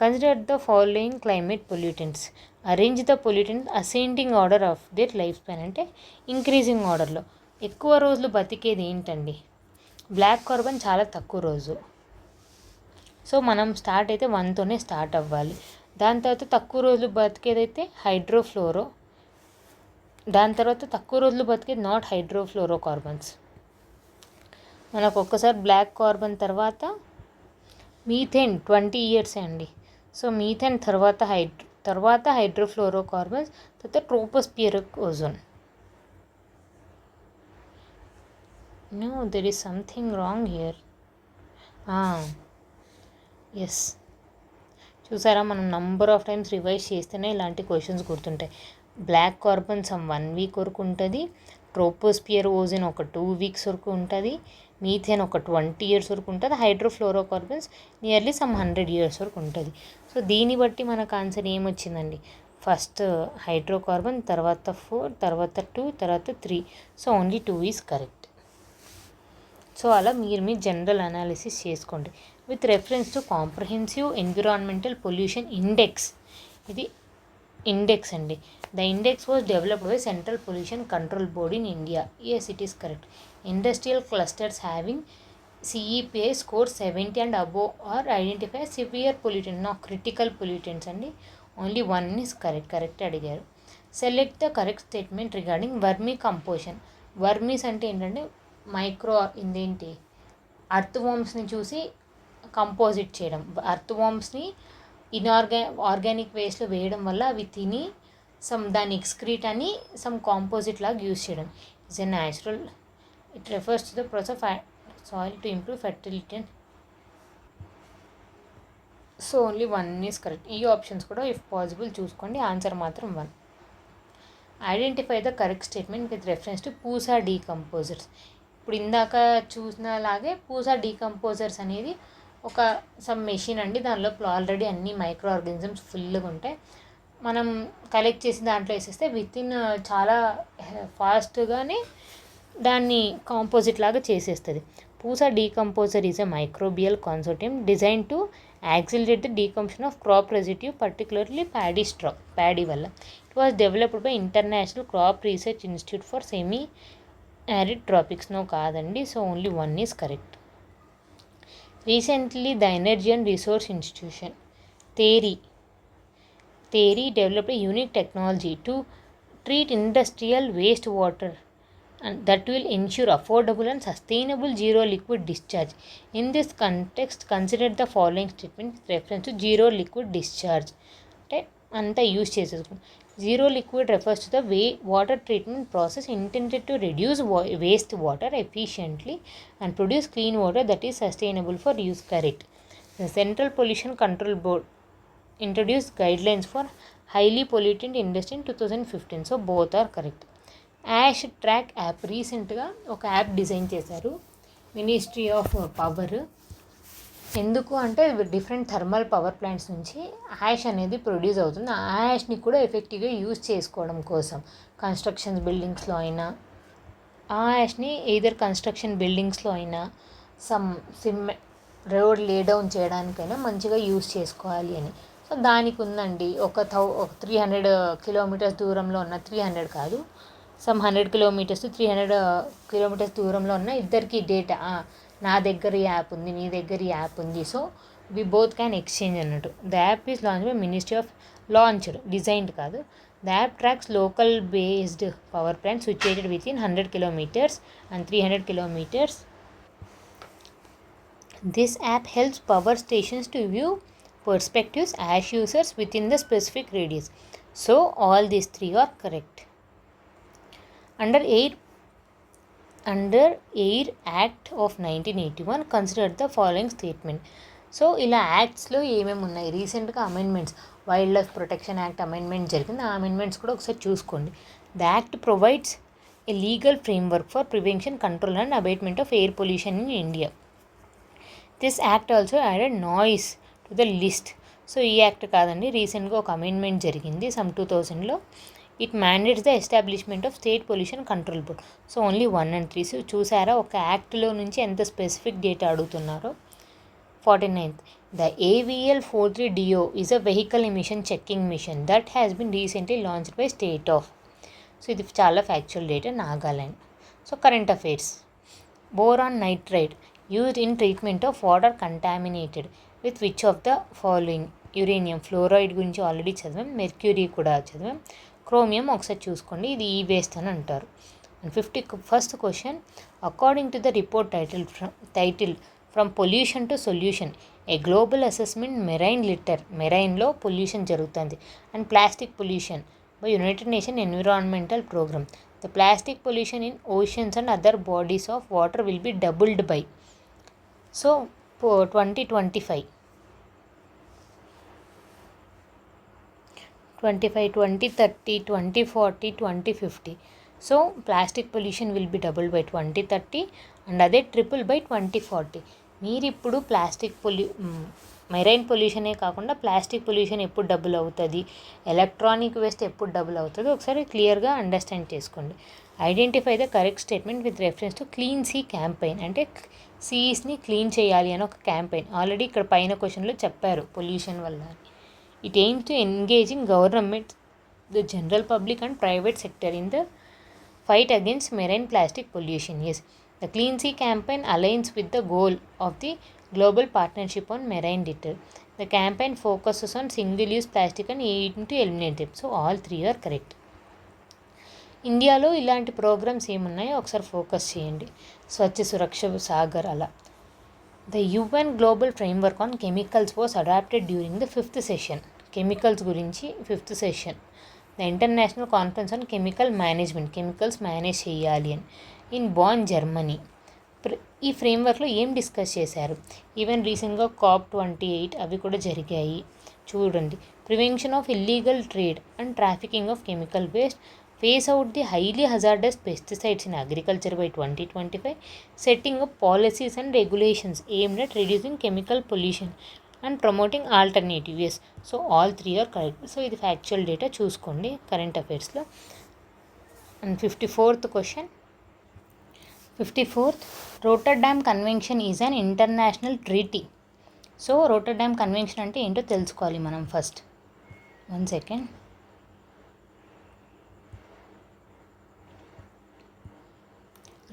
Consider the following climate pollutants. Arrange the pollutants ascending order of their lifespan. అంటే ఇంక్రీజింగ్ ఆర్డర్లో. ఎక్కువ రోజులు బతికేది ఏంటండి? బ్లాక్ కార్బన్ చాలా తక్కువ రోజు. సో మనం స్టార్ట్ అయితే 1తోనే స్టార్ట్ అవ్వాలి. దాని తర్వాత తక్కువ రోజులు బతికేదైతే హైడ్రోఫ్లోరో. దాని తర్వాత తక్కువ రోజులు బతికేది నాట్ హైడ్రోఫ్లోరో కార్బన్స్. మనకు ఒక్కసారి బ్లాక్ కార్బన్ తర్వాత మీథేన్ 20 years అండి. సో మీథేన్ తర్వాత హైడ్రోఫ్లోరో కార్బన్స్, తర్వాత tropospheric ozone. No, there is something wrong here. Yes, చూసారా, మనం నంబర్ ఆఫ్ టైమ్స్ రివైజ్ చేస్తేనే ఇలాంటి క్వశ్చన్స్ గుర్తుంటాయి. బ్లాక్ కార్బన్ సమ్ 1 week వరకు ఉంటుంది. ట్రోపోస్పియర్ ఓజోన్ ఒక 2 weeks వరకు ఉంటుంది. మీథేన్ ఒక 20 years వరకు ఉంటుంది. Hydrofluoro carbons nearly some 100 years వరకు ఉంటుంది. సో దీన్ని బట్టి మనకు ఆన్సర్ ఏమొచ్చిందండి? ఫస్ట్ హైడ్రోకార్బన్, తర్వాత 4, తర్వాత 2, తర్వాత 3. So only 2 is correct. So అలా మీరు మీ జనరల్ అనాలిసిస్ చేసుకోండి with reference to comprehensive environmental pollution index. ఇది ఇండెక్స్ అండి. The index was developed by central pollution control board in India. Yes, it is correct. Industrial clusters having CEPI score 70 and above are identified as severe pollutant, not critical pollutants అండి. ఓన్లీ 1 is కరెక్ట్ అడిగారు. Select the correct statement regarding vermi composition. వర్మీస్ అంటే ఏంటంటే ఇదేంటి, అర్త్ వామ్స్ని చూసి కంపోజిట్ చేయడం. అర్త్ వామ్స్ని ఆర్గానిక్ వేస్ట్లో వేయడం వల్ల అవి తిని దాని ఎక్స్క్రీట్ అని కాంపోజిట్ లాగా యూజ్ చేయడం. It's a natural. It refers to the process of soil to improve fertility. So only 1 is correct. ఈ ఆప్షన్స్ కూడా ఇఫ్ పాసిబుల్ చూసుకోండి. ఆన్సర్ మాత్రం 1. Identify the correct statement with reference to Pusa decomposers. ఇప్పుడు ఇందాక చూసినలాగే పూసా డీకంపోజర్స్ అనేది ఒక మెషిన్ అండి. దానిలో ఆల్రెడీ అన్ని మైక్రో ఆర్గానిజమ్స్ ఫుల్గా ఉంటాయి. మనం కలెక్ట్ చేసి దాంట్లో వేసేస్తే వితిన్ చాలా ఫాస్ట్గానే దాన్ని కాంపోజిట్ లాగా చేసేస్తుంది. Pusa decomposer is a microbial consortium design to accelerate the decomposition of crop residue particularly paddy వల్ల. It was developed by international crop research institute for semi arid tropics. No కాదండి, so only one is correct. Recently the energy and resource institution TERI developed a unique technology to treat industrial wastewater and that will ensure affordable and sustainable zero liquid discharge. In this context, consider the following statement with reference to zero liquid discharge. అంటే అంతా use చేసేసుకుంటాం. Zero liquid refers to the water treatment process intended to reduce waste water efficiently and produce clean water that is sustainable for use. Correct. The Central Pollution Control Board introduced guidelines for highly pollutant industry in 2015. So both are correct. Ash track app రీసెంట్గా ఒక యాప్ డిజైన్ చేశారు మినిస్ట్రీ ఆఫ్ పవర్. ఎందుకు అంటే డిఫరెంట్ థర్మల్ పవర్ ప్లాంట్స్ నుంచి యాష్ అనేది ప్రొడ్యూస్ అవుతుంది. ఆ యాష్ని కూడా ఎఫెక్టివ్గా యూజ్ చేసుకోవడం కోసం కన్స్ట్రక్షన్స్ బిల్డింగ్స్లో అయినా, ఆ యాష్ని ఎయిదర్ కన్స్ట్రక్షన్ బిల్డింగ్స్లో అయినా రోడ్ లే డౌన్ చేయడానికైనా మంచిగా యూజ్ చేసుకోవాలి అని. సో దానికి ఉందండి ఒక 300 కిలోమీటర్స్ దూరంలో ఉన్న, 300 కాదు, 100 కిలోమీటర్స్ 300 కిలోమీటర్స్ దూరంలో ఉన్న ఇద్దరికి డేటా, నా దగ్గర ఈ యాప్ ఉంది, నీ దగ్గర ఈ యాప్ ఉంది, so we both can exchange అన్నట్టు. The app is launch by ministry of designed కాదు. The app tracks local based power plant situated within 100 kilometers and 300 kilometers. This app helps power stations to view perspectives as users within the specific radius. So all these three are correct. Under Air Act of 1981 consider the following statement. So ఇలా యాక్ట్స్లో ఏమేమి ఉన్నాయి, రీసెంట్గా amendments, wildlife protection act amendment జరిగింది. ఆ అమెండ్మెంట్స్ కూడా ఒకసారి చూసుకోండి. The act provides a legal framework for prevention, control and abatement of air pollution in India. This act also added noise to the list. So ఈ యాక్ట్ కాదండి, రీసెంట్గా ఒక అమెండ్మెంట్ జరిగింది 2000లో. It mandates the establishment of state pollution control board. So only 1 and 3. So చూసారా ఒక యాక్ట్లో నుంచి ఎంత స్పెసిఫిక్ డేటా అడుగుతున్నారో. 49th, the AVL43DO is a vehicle emission checking mission that has been recently launched by state of. So ఇది చాలా factual data, Nagaland. So current affairs. Boron nitride used in treatment of water contaminated with which of the following? Uranium, fluoride గురించి ఆల్రెడీ చదివాం, మెర్క్యూరీ కూడా చదివాం, క్రోమియం ఒకసారి చూసుకోండి, ఇది ఈ వేస్ట్ అని అంటారు. అండ్ 51st question. According to the report title from pollution to solution, a global assessment marine litter, మెరైన్లో పొల్యూషన్ జరుగుతుంది, and plastic pollution by united nation environmental programme. The plastic pollution in oceans and other bodies of water will be doubled by. So 2025, 2030, 2040, 2050. So plastic pollution will be double by 2030 and అదే ట్రిపుల్ బై 2040. మీరు ఇప్పుడు మెరైన్ పొల్యూషనే కాకుండా ప్లాస్టిక్ పొల్యూషన్ ఎప్పుడు డబుల్ అవుతుంది, ఎలక్ట్రానిక్ వేస్ట్ ఎప్పుడు డబుల్ అవుతుంది ఒకసారి క్లియర్గా అండర్స్టాండ్ చేసుకోండి. Identify the correct statement with reference to clean sea campaign. అంటే సీస్ని క్లీన్ చేయాలి అని ఒక క్యాంపెయిన్ ఆల్రెడీ ఇక్కడ పైన క్వశ్చన్లో చెప్పారు పొల్యూషన్ వల్ల. It AIIMS to engaging government, the general public and private sector in the fight against marine plastic pollution. Yes, the Clean Sea campaign aligns with the goal of the Global Partnership on Marine Litter. The campaign focuses on single-use plastic and aim to eliminate them. So all three are correct. ఇండియాలో ఇలాంటి ప్రోగ్రామ్స్ ఏమున్నాయో ఒకసారి ఫోకస్ చేయండి. స్వచ్ఛ సురక్ష సాగర్ అలా. The UN global framework on chemicals was adopted during the 5th session. Chemicals గురించి 5th session. The international conference on chemical management, chemicals manage చేయాలి అని, ఇన్ బాన్, జర్మనీ. ఈ ఫ్రేమ్వర్క్లో ఏం డిస్కస్ చేశారు? ఈవెన్ రీసెంట్గా COP28 అవి కూడా జరిగాయి చూడండి. Prevention of illegal trade and trafficking of chemical waste, phase out the highly hazardous pesticides in agriculture by 2025, setting up policies and regulations aimed at reducing chemical pollution and promoting alternative. Yes, so all 3 are correct. So ఇది ఫ్యాక్చువల్ డేటా చూసుకోండి కరెంట్ అఫైర్స్లో. And 54th question. 54th, Rotterdam convention is an international treaty. So Rotterdam convention అంటే ఏంటో తెలుసుకోవాలి మనం first. 1 second.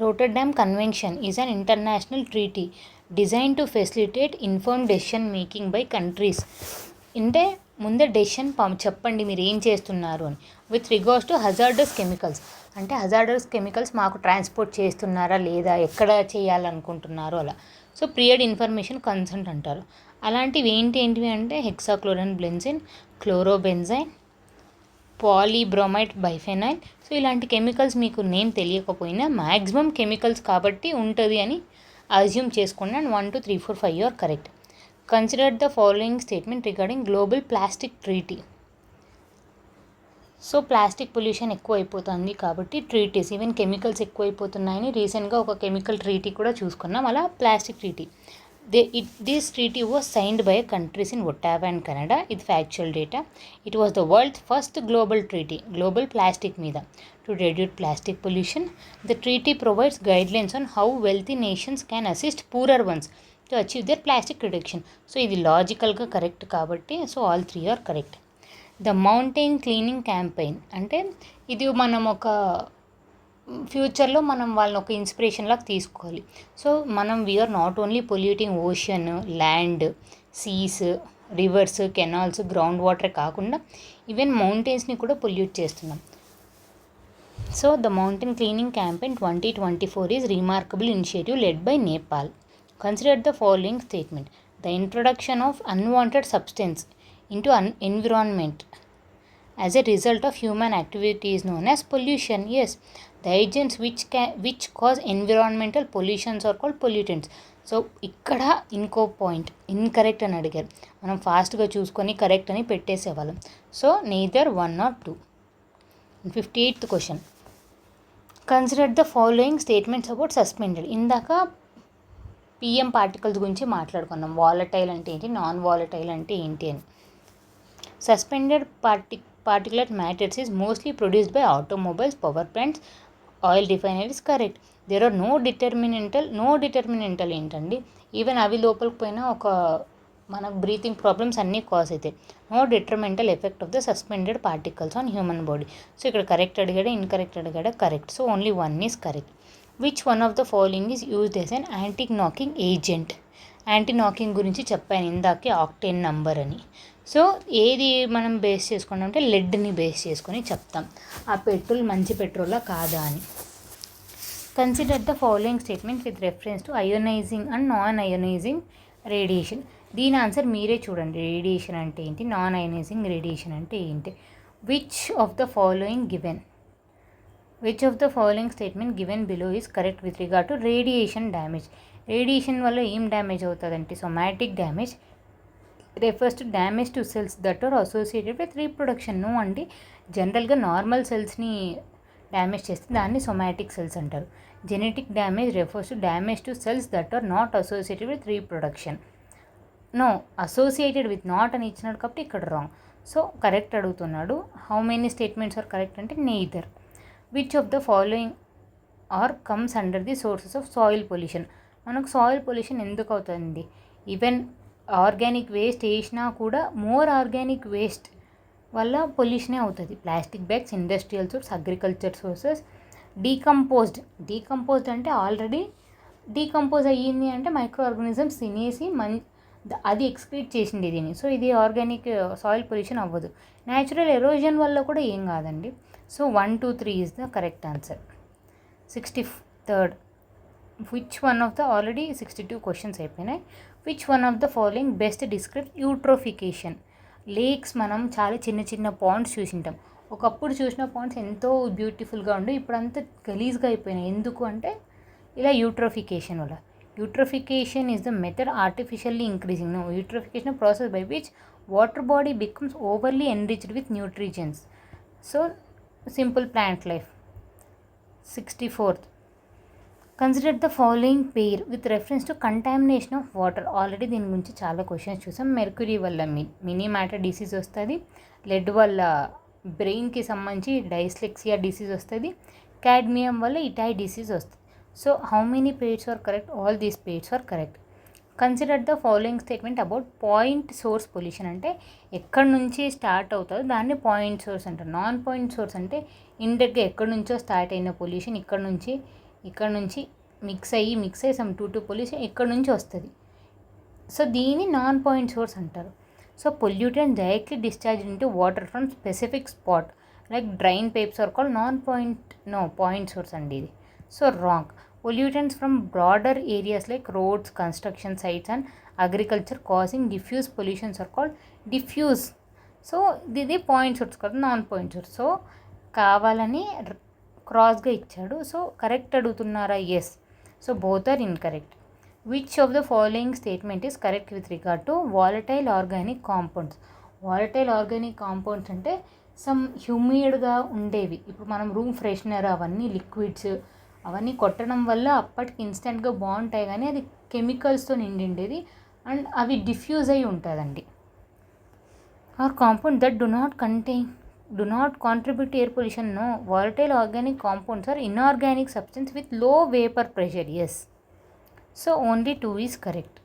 Rotterdam Convention is an international treaty designed to facilitate informed decision making by countries. అంటే ముందే డెసిషన్ చెప్పండి మీరు ఏం చేస్తున్నారు అని. With regards to hazardous chemicals, అంటే హజార్డస్ కెమికల్స్ మాకు ట్రాన్స్పోర్ట్ చేస్తున్నారా లేదా, ఎక్కడ చేయాలనుకుంటున్నారో అలా. సో ప్రియడ్ ఇన్ఫర్మేషన్ కన్సెంట్ అంటారు. అలాంటివి ఏంటివి అంటే hexachlorine benzene, chlorobenzene, polybromide biphenyl. So ఇలాంటి కెమికల్స్ మీకు నేమ్ తెలియకపోయినా మ్యాక్సిమం కెమికల్స్ కాబట్టి ఉంటుంది అని అజ్యూమ్ చేసుకోండి. And 1 2 3 4 5 are correct. Consider the following statement regarding global plastic treaty. So plastic pollution ఎక్కువ అయిపోతుంది కాబట్టి ట్రీటీస్, ఈవెన్ కెమికల్స్ ఎక్కువ అయిపోతున్నాయని రీసెంట్గా ఒక కెమికల్ ట్రీటీ కూడా చూసుకున్నాం. అలా plastic treaty. This treaty was signed by countries in Ottawa and Canada. It's factual data. It was the world's first global treaty, global plastic మీద, to reduce plastic pollution. The treaty provides guidelines on how wealthy nations can assist poorer ones to achieve their plastic reduction. So ఇది లాజికల్గా కరెక్ట్ కాబట్టి so all 3 are correct. The mountain cleaning campaign అంటే ఇది మనం ఒక ఫ్యూచర్లో మనం వాళ్ళని ఒక ఇన్స్పిరేషన్ లాగా తీసుకోవాలి. సో మనం we're not only polluting ocean, land, seas, rivers, canals, ground water కాకుండా ఈవెన్ మౌంటైన్స్ని కూడా పొల్యూట్ చేస్తున్నాం. So the mountain cleaning campaign 2024 is remarkable initiative led by Nepal. Consider the following statement. The introduction of unwanted substance into environment as a result of human activity is known as pollution. Yes, the agents which cause environmental pollutions are called pollutants. So ఇక్కడ ఇంకో పాయింట్ ఇన్కరెక్ట్ అని అడిగారు, మనం ఫాస్ట్గా చూసుకొని కరెక్ట్ అని పెట్టేసేవాళ్ళం. So neither 1 or 2. 58th question. Consider the following statements about suspended. ఇందాక పిఎం పార్టికల్స్ గురించి మాట్లాడుకున్నాం, వాలటైల్ అంటే ఏంటి, నాన్ వాలటైల్ అంటే ఏంటి అని. Suspended particulate matters is mostly produced by automobiles, power plants, oil refineries. Correct. There are no determinantal ఏంటండి, ఈవెన్ అవి లోపలికి పోయినా ఒక మనకు బ్రీతింగ్ ప్రాబ్లమ్స్ అన్నీ కాజ్ అవుతాయి. No determinantal effect of the suspended particles on human body. So ఇక్కడ కరెక్ట్ అడిగాడా ఇన్కరెక్ట్ అడిగాడా, correct. So only 1 is correct. Which one of the following is used as an anti knocking agent. Anti knocking గురించి చెప్పాను ఇందాకే, ఆక్టేన్ నంబర్ అని. సో ఏది మనం బేస్ చేసుకున్నాం అంటే లెడ్ని బేస్ చేసుకొని చెప్తాం ఆ పెట్రోల్ మంచి పెట్రోలా కాదా అని. Consider the following statement with reference to ionizing and non ionizing radiation. దీని ఆన్సర్ మీరే చూడండి. రేడియేషన్ అంటే ఏంటి, నాన్ అయోనైజింగ్ రేడియేషన్ అంటే ఏంటి. Which of the following statement given below is correct with regard to radiation damage. Radiation వల్ల ఏం డ్యామేజ్ అవుతుందంటే somatic damage refers to damage to cells that are associated with reproduction. No అండి, జనరల్గా నార్మల్ సెల్స్ని డ్యామేజ్ చేస్తే దాన్ని సొమాటిక్ సెల్స్ అంటారు. Genetic damage refers to damage to cells that are not associated with reproduction. No, associated with not అని ఇచ్చినాడు కాబట్టి ఇక్కడ రాంగ్. సో కరెక్ట్ అడుగుతున్నాడు. How many statements are correct అంటే neither. Which of the following are comes under the sources of soil pollution. మనకు సాయిల్ పొల్యూషన్ ఎందుకు అవుతుంది, ఈవెన్ ఆర్గానిక్ వేస్ట్ వేసినా కూడా మోర్ ఆర్గానిక్ వేస్ట్ వల్ల పొల్యూషనే అవుతుంది. Plastic bags, industrial source, agriculture sources, decomposed అంటే ఆల్రెడీ డీకంపోజ్ అయ్యింది అంటే మైక్రో ఆర్గానిజమ్స్ తినేసి అది ఎక్స్క్రీట్ చేసింది దీన్ని. సో ఇది ఆర్గానిక్ సాయిల్ పొల్యూషన్ అవ్వదు. న్యాచురల్ ఎరోజన్ వల్ల కూడా ఏం కాదండి. So 1 2 3 is the correct answer. 63rd. Which one of the already 62 questions అయిపోయినాయి. Which one of the following best describe eutrophication. Lakes మనం చాలా చిన్న చిన్న పాండ్స్ చూసింటాం. ఒకప్పుడు చూసిన పాండ్స్ ఎంతో బ్యూటిఫుల్గా ఉండు, ఇప్పుడు అంతా గలీజ్గా అయిపోయినాయి. ఎందుకు అంటే ఇలా యూట్రోఫికేషన్ వల్ల. Eutrophication is the method artificially increasing. No, eutrophication process by which water body becomes overly enriched with nutrients. So simple plant life. 64th. Consider the following pair with reference to contamination of water. Already దీని గురించి చాలా క్వశ్చన్స్ చూసాం. మెర్క్యూరీ వల్ల మినీ మ్యాటర్ డిసీజ్ వస్తుంది, లెడ్ వల్ల బ్రెయిన్కి సంబంధించి డైస్లెక్సియా డిసీజ్ వస్తుంది, కాడ్మియం వల్ల ఇటాయ్ డిసీజ్ వస్తుంది. So how many pairs are correct? All these pairs are correct. Consider the following statement about point source pollution. అంటే ఎక్కడి నుంచి స్టార్ట్ అవుతుందో దాన్ని పాయింట్ సోర్స్ అంటారు. నాన్ పాయింట్ సోర్స్ అంటే ఇండైరెక్ట్గా ఎక్కడి నుంచో స్టార్ట్ అయిన పొల్యూషన్ ఇక్కడ నుంచి మిక్స్ అయ్యి సమ్ టూ పొల్యూషన్ ఇక్కడ నుంచి వస్తుంది. సో దీన్ని నాన్ పాయింట్ సోర్స్ అంటారు. So pollutant directly discharge into water from specific spot like drain pipes are called non point source అండి ఇది. So wrong. Pollutants from broader areas like roads, construction sites and agriculture causing diffuse pollutions are called diffuse. So ఇది పాయింట్ సోర్స్ కాదు, నాన్ పాయింట్ సోర్స్. సో కావాలని క్రాస్గా ఇచ్చాడు. సో కరెక్ట్ అడుగుతున్నారా? Yes. So both are incorrect. Which of the following statement is correct with regard to volatile organic compounds? Volatile organic compounds అంటే సమ్ హ్యూమిడ్గా ఉండేవి. ఇప్పుడు మనం రూమ్ ఫ్రెషనర్ అవన్నీ లిక్విడ్స్ అవన్నీ కొట్టడం వల్ల అప్పటికి ఇన్స్టెంట్గా బాగుంటాయి, కానీ అది కెమికల్స్తో నిండిండేది అండ్ అవి డిఫ్యూజ్ అయి ఉంటుందండి. Are compound that do not contribute to air pollution. No. Volatile organic compounds are inorganic substance with low vapour pressure. Yes. So only 2 is correct.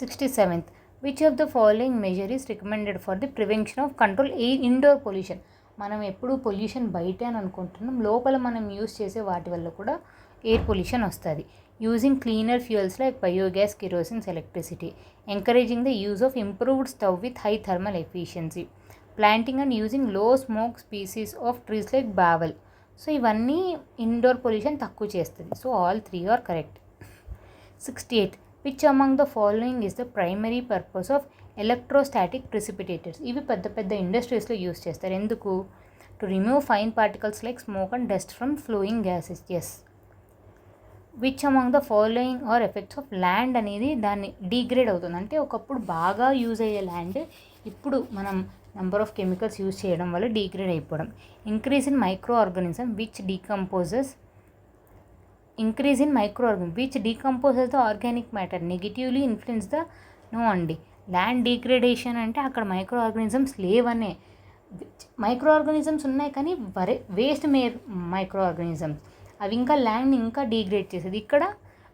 67th. Which of the following measure is recommended for the prevention of control indoor pollution? మనం ఎప్పుడు పొల్యూషన్ బయటే అని అనుకుంటున్నాం, లోపల మనం యూజ్ చేసే వాటి వల్ల కూడా ఎయిర్ పొల్యూషన్ వస్తుంది. Using cleaner fuels like biogas, kerosenes, electricity. Encouraging the use of improved stove with high thermal efficiency. Planting and using low smoke species of trees like babul. So ఇవన్నీ ఇండోర్ పొల్యూషన్ తక్కువ చేస్తుంది. So all 3 are correct. 68. Which among the following is the primary purpose of electrostatic precipitators? ఇవి పెద్ద పెద్ద ఇండస్ట్రీస్లో యూజ్ చేస్తారు. ఎందుకు? To remove fine particles like smoke and dust from flowing gases. Yes. Which among the following are effects of land అనేది దాన్ని డీగ్రేడ్ అవుతుంది. అంటే ఒకప్పుడు బాగా యూజ్ అయ్యే ల్యాండ్ ఇప్పుడు మనం నెంబర్ ఆఫ్ కెమికల్స్ యూజ్ చేయడం వల్ల డీగ్రేడ్ అయిపోవడం. Increase in microorganism which decomposes the organic matter negatively influence the. No అండి. ల్యాండ్ డీగ్రేడేషన్ అంటే అక్కడ మైక్రో ఆర్గానిజమ్స్ లేవనే. మైక్రో ఆర్గానిజమ్స్ ఉన్నాయి కానీ వేస్ట్ మైక్రో ఆర్గానిజమ్స్ అవి ఇంకా ల్యాండ్ని ఇంకా డీగ్రేడ్ చేసేది. ఇక్కడ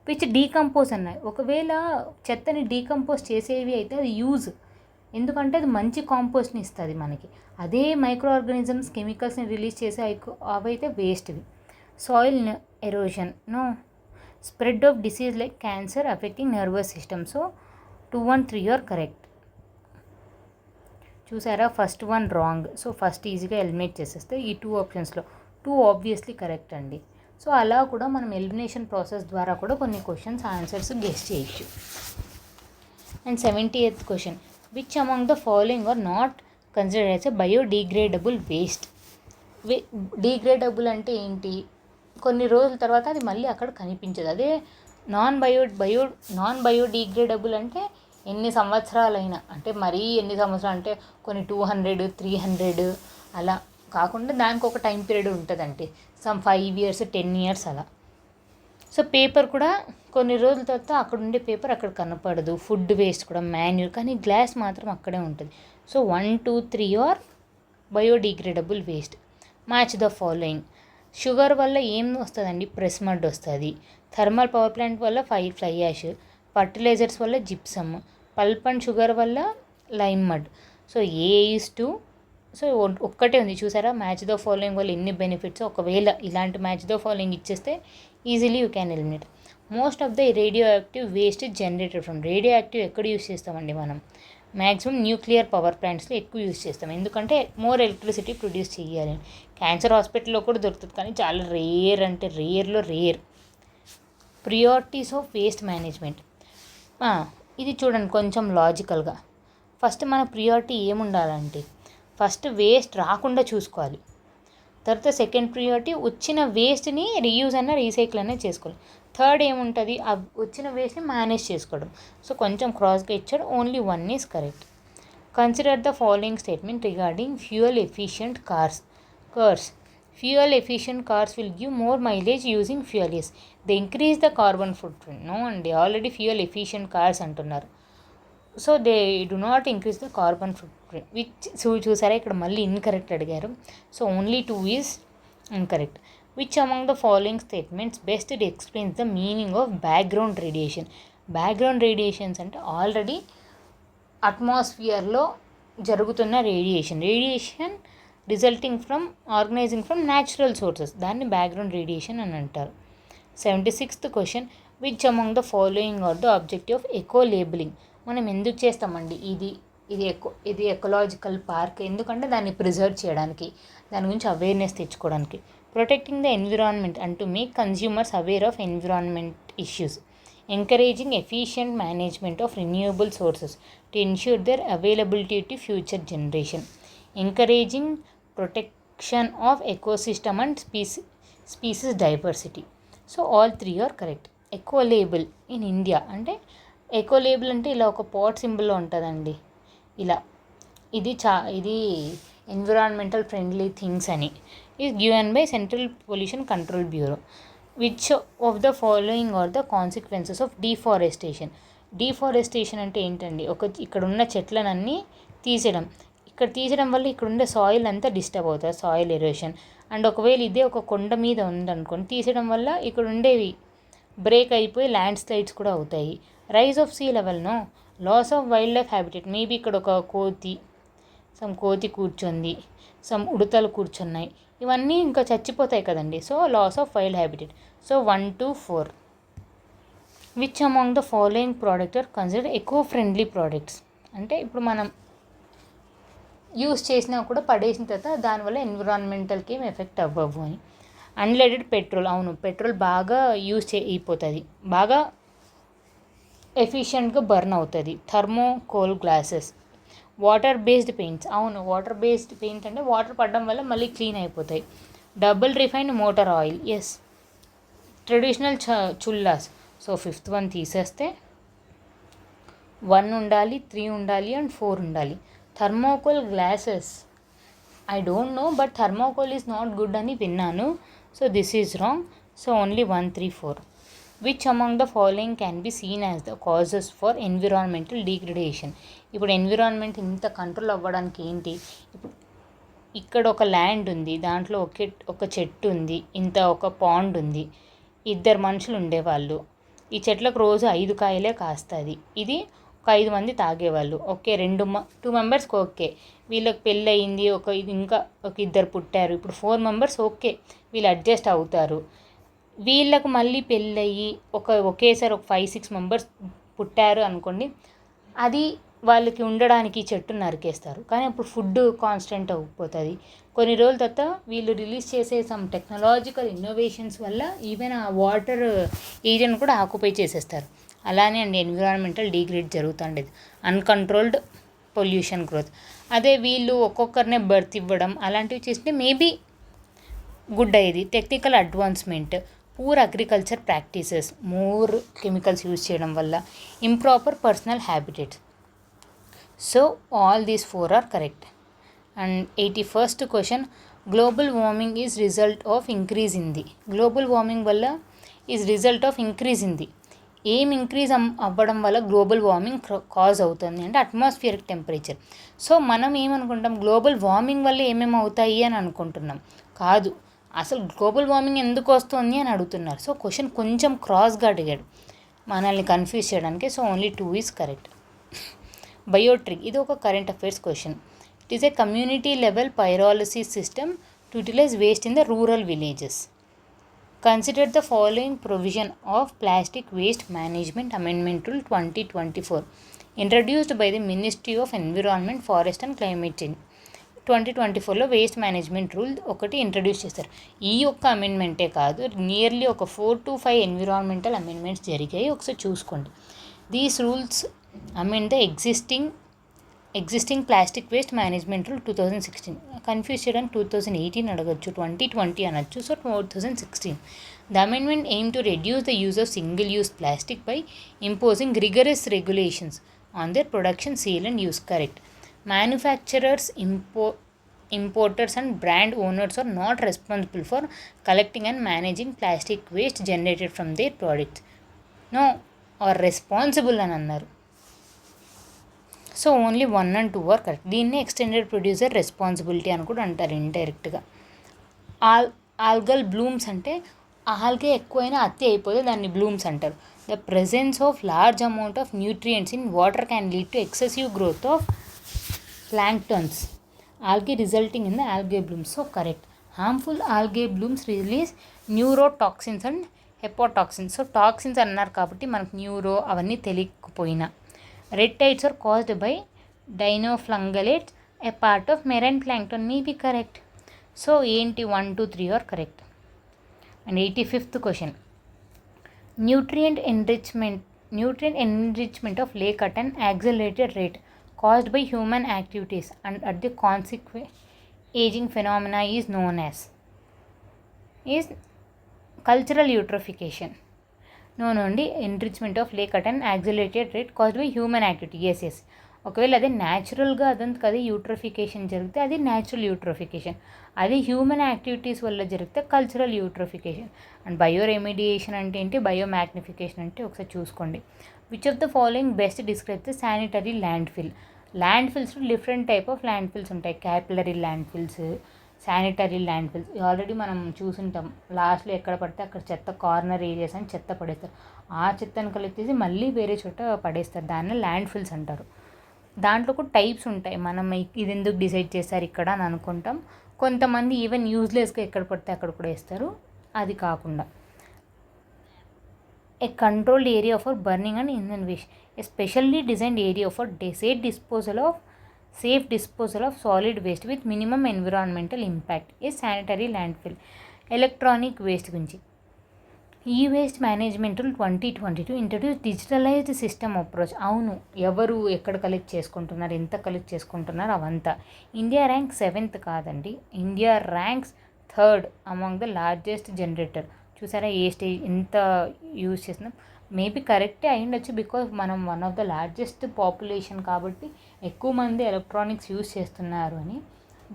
విచ్ డీకంపోజ్ అన్నాయి. ఒకవేళ చెత్తని డీకంపోజ్ చేసేవి అయితే అది యూజ్, ఎందుకంటే అది మంచి కాంపోస్ట్ని ఇస్తుంది మనకి. అదే మైక్రో ఆర్గానిజమ్స్ కెమికల్స్ని రిలీజ్ చేసే అవైతే వేస్ట్వి. Soil erosion. No. Spread of disease like cancer affecting nervous system. So 2 and 3 are correct. చూసారా? First one wrong. So first ఈజీగా ఎలిమినేట్ చేసేస్తే ఈ 2 ఆప్షన్స్లో 2 ఆబ్వియస్లీ కరెక్ట్ అండి. సో అలా కూడా మనం ఎలిమినేషన్ ప్రాసెస్ ద్వారా కూడా కొన్ని క్వశ్చన్స్ ఆన్సర్స్ గెస్ చేయొచ్చు. And 78th question. Which among the following are not considered as a biodegradable waste? Degradable అంటే ఏంటి? కొన్ని రోజుల తర్వాత అది మళ్ళీ అక్కడ కనిపించదు. అదే నాన్ బయోడిగ్రేడబుల్ అంటే ఎన్ని సంవత్సరాలైనా, అంటే మరీ ఎన్ని సంవత్సరాలు అంటే కొన్ని 200, 300 అలా కాకుండా దానికి ఒక టైం పీరియడ్ ఉంటుందంటే సమ్ 5 years, 10 years అలా. సో పేపర్ కూడా కొన్ని రోజుల తర్వాత అక్కడ ఉండే పేపర్ అక్కడ కనపడదు. ఫుడ్ వేస్ట్ కూడా మాన్యూర్, కానీ గ్లాస్ మాత్రం అక్కడే ఉంటుంది. So 1, 2, 3 are biodegradable waste. Match the following. Sugar వల్ల ఏం వస్తుందండి? ప్రెస్ మడ్ వస్తుంది. థర్మల్ పవర్ ప్లాంట్ వల్ల ఫ్లై యాష్. ఫర్టిలైజర్స్ వల్ల జిప్సమ్. పల్ప్ అండ్ షుగర్ వల్ల lime mud. So A:2. So ఒక్కటే ఉంది చూసారా? మ్యాచ్ ద ఫాలోయింగ్ వల్ల ఎన్ని బెనిఫిట్స్. ఒకవేళ ఇలాంటి మ్యాచ్ ద ఫాలోయింగ్ ఇచ్చేస్తే easily you can eliminate. Most of the radio active waste generated from. Radio active ఎక్కడ యూస్ చేస్తామండి మనం? మ్యాక్సిమం న్యూక్లియర్ పవర్ ప్లాంట్స్లో ఎక్కువ యూస్ చేస్తాం, ఎందుకంటే మోర్ ఎలక్ట్రిసిటీ ప్రొడ్యూస్ చేయాలి. క్యాన్సర్ హాస్పిటల్లో కూడా దొరుకుతుంది, కానీ చాలా రేర్, అంటే రేర్లో rare. Priorities of waste management. ఇది చూడండి కొంచెం లాజికల్గా. ఫస్ట్ మన ప్రియారిటీ ఏముండాలంటే ఫస్ట్ వేస్ట్ రాకుండా చూసుకోవాలి. తర్వాత సెకండ్ ప్రియారిటీ వచ్చిన వేస్ట్ని రీయూజ్ అన్న రీసైకిల్ అనే చేసుకోవాలి. థర్డ్ ఏముంటుంది? ఆ వచ్చిన వేస్ట్ని మేనేజ్ చేసుకోవడం. సో కొంచెం క్రాస్గా ఇచ్చాడు. Only 1 is correct. Consider the following statement regarding fuel efficient cars. Fuel efficient cars will give more mileage using fuel. Yes, they increase the carbon footprint. No అండి, ఆల్రెడీ ఫ్యూయల్ ఎఫిషియెంట్ కార్స్ అంటున్నారు. So they do not increase the carbon footprint which చూసారా ఇక్కడ మళ్ళీ ఇన్కరెక్ట్ అడిగారు. So only 2 is incorrect. Which among the following statements best it explains the meaning of background radiation. Background radiations అంటే ఆల్రెడీ అట్మాస్ఫియర్లో జరుగుతున్న radiation resulting from organizing from natural sources, దాన్ని బ్యాక్గ్రౌండ్ రేడియేషన్ అని అంటారు. 76th question, which among the following are the objective of echo labelling. మనం ఎందుకు చేస్తామండి ఇది ఎకలాజికల్ పార్క్, ఎందుకంటే దాన్ని ప్రిజర్వ్ చేయడానికి, దాని గురించి అవేర్నెస్ తెచ్చుకోవడానికి. Protecting the environment and to make consumers aware of environment issues. Encouraging efficient management of renewable sources to ensure their availability to future generation. Encouraging protection of ecosystem and species diversity. So all 3 are correct. Eco label in India అంటే, ఎకో లేబుల్ అంటే ఇలా ఒక పాట్ సింబల్లో ఉంటుందండి, ఇలా ఇది ఎన్విరాన్మెంటల్ ఫ్రెండ్లీ థింగ్స్ అని. Is given by central pollution control bureau. Which of the following are the consequences of deforestation. Deforestation అంటే ఏంటండి, ఇక్కడ ఉన్న చెట్లనన్నీ తీసేయడం. ఇక్కడ తీసేయడం వల్ల ఇక్కడ ఉండే సాయిల్ అంతా డిస్టర్బ్ అవుతుంది, సాయిల్ ఎరోషన్. అండ్ ఒకవేళ ఇదే ఒక కొండ మీద ఉందనుకోండి, తీసేయడం వల్ల ఇక్కడ ఉండేవి బ్రేక్ అయిపోయి ల్యాండ్ స్లైడ్స్ కూడా అవుతాయి. Rise of sea level, no. Loss of wildlife habitat, maybe ఇక్కడ ఒక కోతి కూర్చుంది, సమ్ ఉడతలు కూర్చున్నాయి, ఇవన్నీ ఇంకా చచ్చిపోతాయి కదండి. So loss of wild habitat. So 1 to 4. Which among the following product are considered eco friendly products. అంటే ఇప్పుడు మనం యూస్ చేసినా కూడా పడేసిన తర్వాత దానివల్ల ఎన్విరాన్మెంటల్కి ఏం ఎఫెక్ట్ అవ్వవు అని. అన్లెడెడ్ పెట్రోల్, అవును, పెట్రోల్ బాగా యూజ్ అయిపోతుంది, బాగా ఎఫిషియెంట్గా బర్న్ అవుతుంది. Thermocol glasses. Water based paints, అవును, వాటర్ బేస్డ్ పెయింట్ అంటే వాటర్ పడడం వల్ల మళ్ళీ క్లీన్ అయిపోతాయి. Double refined motor oil, yes. Traditional chulhas. So 5th one తీసేస్తే 1 ఉండాలి, 3 ఉండాలి అండ్ 4 ఉండాలి. Thermocol glasses, I don't know, but thermocol is not good అని విన్నాను. So this is wrong. So only 1, 3, 4. Which among the following can be seen as the causes for environmental degradation. ఇప్పుడు ఎన్విరాన్మెంట్ ఇంత కంట్రోల్ అవ్వడానికి ఏంటి, ఇప్పుడు ఇక్కడ ఒక ల్యాండ్ ఉంది, దాంట్లో ఒక చెట్టు ఉంది, ఒక పాండ్ ఉంది, 2 మనుషులు ఉండేవాళ్ళు, ఈ చెట్లకు రోజు 5 కాయలే కాస్తుంది, ఇది ఒక 5 మంది తాగేవాళ్ళు. ఓకే, 2 మెంబర్స్కి ఓకే, వీళ్ళకి పెళ్ళి అయింది, ఇంకా ఒక 2 పుట్టారు, ఇప్పుడు 4 మెంబర్స్ ఓకే, వీళ్ళు అడ్జస్ట్ అవుతారు. వీళ్ళకు మళ్ళీ పెళ్ళయ్యి ఒకేసారి ఒక 5-6 మెంబర్స్ పుట్టారు అనుకోండి, అది వాళ్ళకి ఉండడానికి చెట్టు నరికేస్తారు. కానీ అప్పుడు ఫుడ్ కాన్స్టెంట్ అయిపోతుంది. కొన్ని రోజుల తర్వాత వీళ్ళు రిలీజ్ చేసే సమ్ టెక్నాలజికల్ ఇన్నోవేషన్స్ వల్ల ఈవెన్ ఆ వాటర్ ఏరియాను కూడా ఆక్యుపై చేసేస్తారు. అలానే అండి ఎన్విరాన్మెంటల్ డిగ్రేడ్ జరుగుతుండేది, అన్కంట్రోల్డ్ పొల్యూషన్ గ్రోత్. అదే వీళ్ళు ఒక్కొక్కరినే బర్త్ ఇవ్వడం అలాంటివి చేస్తే మేబీ గుడ్ అయ్యేది. Technical advancement, poor agriculture practices, more chemicals use చేయడం వల్ల, improper personal habitats. So all these 4 are correct. And 81st question, global warming is result of increase in the. Global warming వల్ల is result of increase in the. ఏం ఇంక్రీజ్ అవ్వడం వల్ల గ్లోబల్ వార్మింగ్ కాజ్ అవుతుంది అంటే అట్మాస్ఫియరిక్ టెంపరేచర్. సో మనం ఏమనుకుంటాం, గ్లోబల్ వార్మింగ్ వల్ల ఏమేమి అవుతాయి అని అనుకుంటున్నాం. కాదు, అసలు గ్లోబల్ వార్మింగ్ ఎందుకు వస్తుంది అని అడుగుతున్నారు. సో క్వశ్చన్ కొంచెం క్రాస్గా అడిగాడు మనల్ని కన్ఫ్యూజ్ చేయడానికి. So only 2 is correct. BioTRIG, ఇది ఒక current affairs question. It is a community level pyrolysis system to utilise waste in the rural villages. Consider the following provision of plastic waste management amendment rule 2024 introduced by the ministry of environment, forest and climate change. 2024లో వేస్ట్ మేనేజ్మెంట్ రూల్ ఒకటి ఇంట్రడ్యూస్ చేస్తారు. ఈ ఒక్క అమెండ్మెంటే కాదు, నియర్లీ ఒక 4 to 5 ఎన్విరాన్మెంటల్ అమెండ్మెంట్స్ జరిగాయి, ఒకసారి చూసుకోండి. These rules amend the existing plastic waste management rule 2016. Confuse చేయడానికి 2018 అడగచ్చు, 2020 అనొచ్చు. So 2016. The amendment aim to reduce the use of single use plastic by imposing rigorous regulations on their production, sale and use. Correct. Manufacturers importers and brand owners are not responsible for collecting and managing plastic waste generated from their products. No, are responsible అని అన్నారు. So only 1 and 2 are correct. దీన్నే ఎక్స్టెండెడ్ ప్రొడ్యూసర్ రెస్పాన్సిబిలిటీ అని కూడా అంటారు ఇండైరెక్ట్గా. ఆల్గల్ బ్లూమ్స్ అంటే ఆల్గే ఎక్కువైనా అతి అయిపోతే దాన్ని బ్లూమ్స్ అంటారు. The presence of large amount of nutrients in water can lead to excessive growth of planktons algae resulting in the algae blooms. So correct. Harmful algae blooms release neurotoxins and hepotoxins. So toxins అన్నారు కాబట్టి మనకు న్యూరో అవన్నీ తెలియకపోయినా. Red tides are caused by dinoflagellates a part of marine plankton may be correct. So ఏంటి 1, 2, 3 are correct. And 85th question. Nutrient enrichment of lake at an accelerated rate caused by human activities and at the consequent aging phenomena is known as cultural eutrophication. No అండి, enrichment of lake at an accelerated rate caused by human activity. yes ఒకవేళ అదే న్యాచురల్గా అదంతా కదా యూట్రోఫికేషన్ జరిగితే అది న్యాచురల్ యూట్రోఫికేషన్, అది హ్యూమన్ యాక్టివిటీస్ వల్ల జరిగితే cultural eutrophication. And bioremediation అంటే ఏంటి, బయో మ్యాగ్నిఫికేషన్ అంటే ఒకసారి చూసుకోండి. Which of the following best describes the sanitary landfill. ల్యాండ్ఫిల్స్లో డిఫరెంట్ టైప్ ఆఫ్ ల్యాండ్ఫిల్స్ ఉంటాయి. Capillary landfills, sanitary landfills. Already మనం చూసుంటాం, లాస్ట్లో ఎక్కడ పడితే అక్కడ చెత్త, కార్నర్ ఏరియాస్ అని చెత్త పడేస్తారు. ఆ చెత్తను కలిపేసి మళ్ళీ వేరే చోట పడేస్తారు, దాన్ని ల్యాండ్ఫిల్స్ అంటారు. దాంట్లో కూడా టైప్స్ ఉంటాయి. మనం ఇది ఎందుకు డిసైడ్ చేస్తారు ఇక్కడ అని అనుకుంటాం. కొంతమంది ఈవెన్ యూజ్లెస్గా ఎక్కడ పడితే అక్కడ కూడా వేస్తారు. అది కాకుండా a controlled area for burning and ఇంధన్ waste, a specially designed area for safe disposal of solid waste with minimum environmental impact is sanitary landfill. Electronic waste గురించి. ఈ waste management 2022 introduce digitalised system approach. అవును, ఎవరు ఎక్కడ కలెక్ట్ చేసుకుంటున్నారు, ఎంత కలెక్ట్ చేసుకుంటున్నారు అవంతా. ఇండియా ర్యాంక్ 7th కాదండి, India ranks 3rd among the largest generator. చూసారా ఏ స్టేజ్ ఎంత యూజ్ చేస్తున్నాం. మేబీ కరెక్టే అయ్యుండొచ్చు, బికాజ్ మనం one of the largest population కాబట్టి ఎక్కువ మంది ఎలక్ట్రానిక్స్ యూజ్ చేస్తున్నారు అని.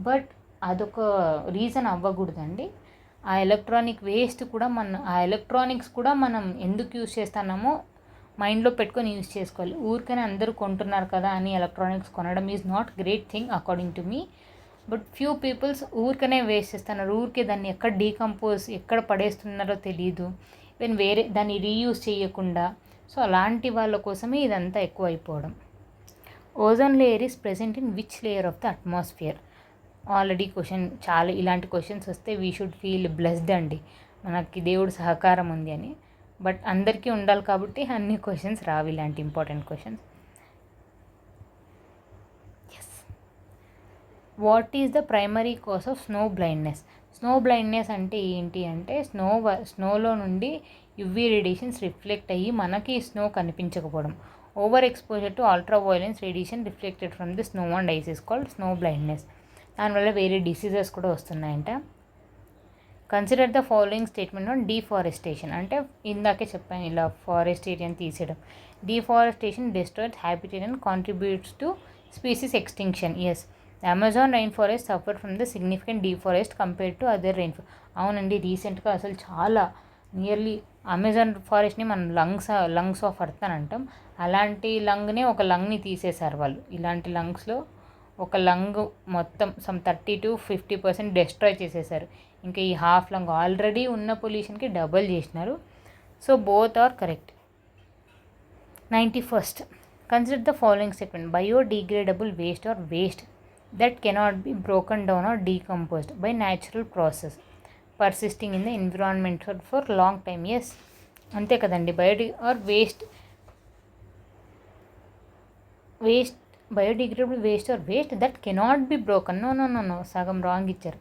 బట్ అదొక రీజన్ అవ్వకూడదండి. ఆ ఎలక్ట్రానిక్స్ కూడా మనం ఎందుకు యూజ్ చేస్తున్నామో మైండ్లో పెట్టుకొని యూజ్ చేసుకోవాలి. ఊరికనే అందరూ కొంటున్నారు కదా అని ఎలక్ట్రానిక్స్ కొనడం is not great thing according to me. But few peoples ఊరికనే వేస్ట్ చేస్తున్నారు, ఊరికే దాన్ని ఎక్కడ పడేస్తున్నారో తెలియదు, ఈవెన్ వేరే దాన్ని రీయూజ్ చేయకుండా. సో అలాంటి వాళ్ళ కోసమే ఇదంతా ఎక్కువ అయిపోవడం. Ozone layer is present in which layer of the atmosphere. Already question చాలా ఇలాంటి క్వశ్చన్స్ వస్తే వీ షుడ్ ఫీల్ బ్లెస్డ్ అండి, మనకి దేవుడు సహకారం ఉంది అని. బట్ అందరికీ ఉండాలి కాబట్టి అన్ని క్వశ్చన్స్ రావు, ఇలాంటి important questions. What is the primary cause of snow blindness. Snow blindness అంటే ఏంటి అంటే స్నోలో నుండి యువీ రేడియేషన్స్ రిఫ్లెక్ట్ అయ్యి మనకి స్నో కనిపించకపోవడం. Overexposure to ultraviolet radiation reflected from the snow and ice is called snow blindness. దానివల్ల వేరే డిసీజెస్ కూడా వస్తున్నాయంట. Consider the following statement on deforestation. అంటే ఇందాకే చెప్పాను ఇలా ఫారెస్ట్ ఏరియాని తీసేయడం. Deforestation destroys habitat and contributes to species extinction. Yes, the Amazon rainforest suffer from the significant deforest compared to other rain. అవునండి, రీసెంట్గా అసలు చాలా నియర్లీ అమెజాన్ ఫారెస్ట్ని మనం లంగ్స్ ఆఫ్ అర్త్ అని అంటాం. అలాంటి లంగ్నే ఒక లంగ్ని తీసేశారు వాళ్ళు. ఇలాంటి లంగ్స్లో ఒక లంగ్ మొత్తం 30 to 50% డెస్ట్రాయ్ చేసేసారు. ఇంకా ఈ హాఫ్ లంగ్ ఆల్రెడీ ఉన్న పొల్యూషన్కి డబల్ చేసినారు. So both are correct. 91st, consider the following statement. Biodegradable waste are waste that cannot be broken down or decomposed by natural process persisting in the environment for long time. Yes, అంతే కదండి. Biodegradable waste are waste that cannot be broken. No, సగం రాంగ్ ఇచ్చారు.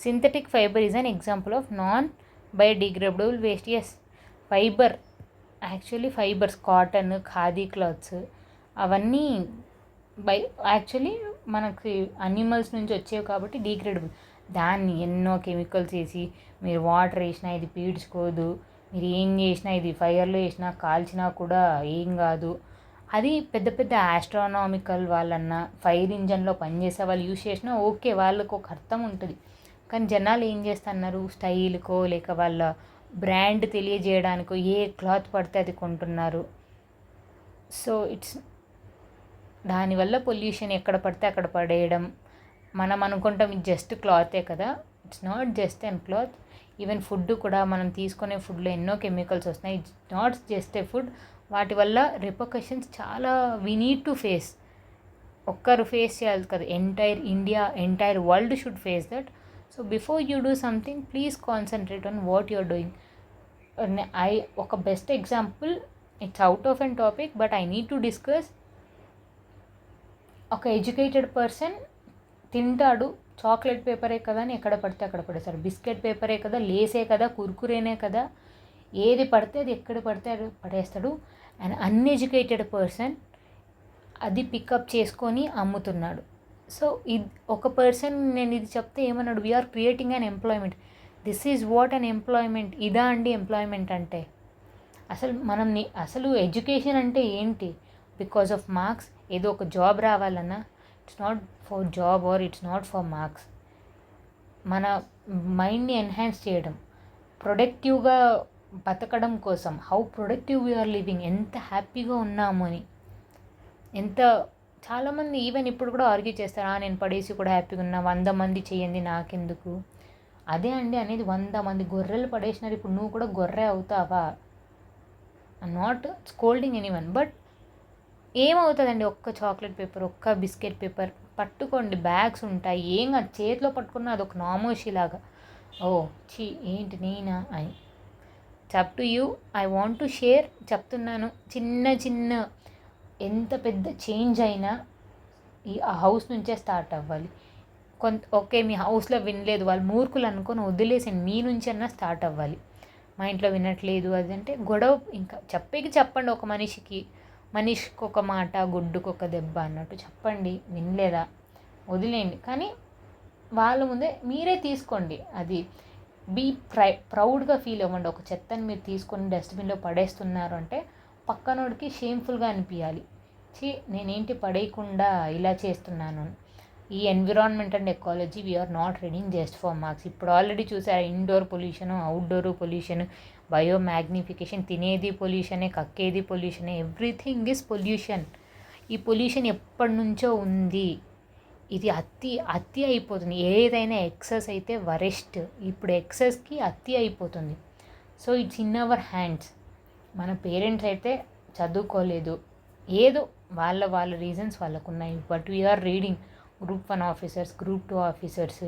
Synthetic fibre is an example of non biodegradable waste. Yes, fibres cotton, khadi clothes అవన్నీ యాక్చువల్లీ మనకి అనిమల్స్ నుంచి వచ్చేవి కాబట్టి డిగ్రేడబుల్. దాన్ని ఎన్నో కెమికల్స్ వేసి మీరు వాటర్ వేసినా ఇది పీడ్చుకోదు, మీరు ఏం చేసినా ఇది ఫైర్లో వేసినా కాల్చినా కూడా ఏం కాదు. అది పెద్ద పెద్ద ఆస్ట్రానామికల్ వాళ్ళన్నా ఫైర్ ఇంజన్లో పనిచేసే వాళ్ళు యూజ్ చేసినా ఓకే, వాళ్ళకు ఒక అర్థం ఉంటుంది. కానీ జనాలు ఏం చేస్తున్నారు, స్టైల్కో లేక వాళ్ళ బ్రాండ్ తెలియజేయడానికో ఏ క్లాత్ పడితే అది కొంటున్నారు. సో ఇట్స్ దానివల్ల పొల్యూషన్ ఎక్కడ పడితే అక్కడ పడేయడం. మనం అనుకుంటాం ఇది జస్ట్ క్లాతే కదా, it's not just and cloth. Even food కూడా మనం తీసుకునే ఫుడ్లో ఎన్నో కెమికల్స్ వస్తున్నాయి. It's not just a food. వాటి వల్ల రిపర్కషన్స్ చాలా వీ నీడ్ టు ఫేస్. ఒక్కరు ఫేస్ చేయాలి కదా, entire India, entire world should face that. So before you do something please concentrate on what you're doing. ఒక best example, it's out of and topic but I need to discuss. ఒక ఎడ్యుకేటెడ్ పర్సన్ తింటాడు, చాక్లెట్ పేపరే కదా అని ఎక్కడ పడితే అక్కడ పడేస్తాడు. బిస్కెట్ పేపరే కదా, లేసే కదా, కుర్కురేనే కదా, ఏది పడితే అది ఎక్కడ పడితే అది పడేస్తాడు. అండ్ అన్ఎడ్యుకేటెడ్ పర్సన్ అది పికప్ చేసుకొని అమ్ముతున్నాడు. సో ఇది ఒక పర్సన్, నేను ఇది చెప్తే ఏమన్నాడు, we are creating an employment. This is what unemployment. ఇదా అండి ఎంప్లాయ్మెంట్ అంటే? అసలు ఎడ్యుకేషన్ అంటే ఏంటి? బికాజ్ ఆఫ్ మార్క్స్ ఏదో ఒక జాబ్ రావాలన్నా it's not for job or it's not for marks. మన మైండ్ని ఎన్హాన్స్ చేయడం, ప్రొడక్టివ్గా బతకడం కోసం, హౌ ప్రొడక్టివ్ వీఆర్ లివింగ్, ఎంత హ్యాపీగా ఉన్నాము అని. చాలామంది ఈవెన్ ఇప్పుడు కూడా ఆర్గ్యూ చేస్తారు, నేను పడేసి కూడా హ్యాపీగా ఉన్నా, 100 మంది చేయండి నాకెందుకు. అదే అండి అనేది, 100 మంది గొర్రెలు పడేసినారు, ఇప్పుడు నువ్వు కూడా గొర్రె అవుతావా? నాట్ స్కోల్డింగ్ ఎనీవన్, బట్ ఏమవుతుందండి, ఒక్క చాక్లెట్ పేపర్, ఒక్క బిస్కెట్ పేపర్ పట్టుకోండి, బ్యాగ్స్ ఉంటాయి, ఏం కాదు, చేతిలో పట్టుకున్న అదొక నామోషిలాగా, ఓ చీ ఏంటి నేనా అని. Up to you, I want to share. చెప్తున్నాను, చిన్న ఎంత పెద్ద చేంజ్ అయినా ఈ హౌస్ నుంచే స్టార్ట్ అవ్వాలి. ఓకే మీ హౌస్లో వినలేదు, వాళ్ళు మూర్ఖులు అనుకొని వదిలేసి మీ నుంచి అన్నా స్టార్ట్ అవ్వాలి. మా ఇంట్లో వినట్లేదు అదంటే గొడవ, ఇంకా చెప్పండి, ఒక మనిషికి ఒక మాట, గుడ్డుకు ఒక దెబ్బ అన్నట్టు చెప్పండి. వినలేదా వదిలేయండి, కానీ వాళ్ళ ముందే మీరే తీసుకోండి. అది ప్రౌడ్గా ఫీల్ అవ్వండి. ఒక చెత్తని మీరు తీసుకొని డస్ట్బిన్లో పడేస్తున్నారు అంటే పక్కనోడికి షేమ్ఫుల్గా అనిపించాలి. నేనేంటి పడేయకుండా ఇలా చేస్తున్నాను. ఈ environment and ecology we are not reading just for marks. ఇప్పుడు ఆల్రెడీ చూసారు, indoor pollution, outdoor pollution, biomagnification, తినేది పొల్యూషనే, కక్కేది పొల్యూషనే, ఎవ్రీథింగ్ ఈజ్ పొల్యూషన్. ఈ పొల్యూషన్ ఎప్పటి నుంచో ఉంది. ఇది అతి అయిపోతుంది. ఏదైనా ఎక్సెస్ అయితే వరెస్ట్. ఇప్పుడు ఎక్సెస్కి అతి అయిపోతుంది. So it's in our hands. మన పేరెంట్స్ అయితే చదువుకోలేదు, ఏదో వాళ్ళ రీజన్స్ వాళ్ళకు ఉన్నాయి. But we are reading group 1 officers, group 2 officers,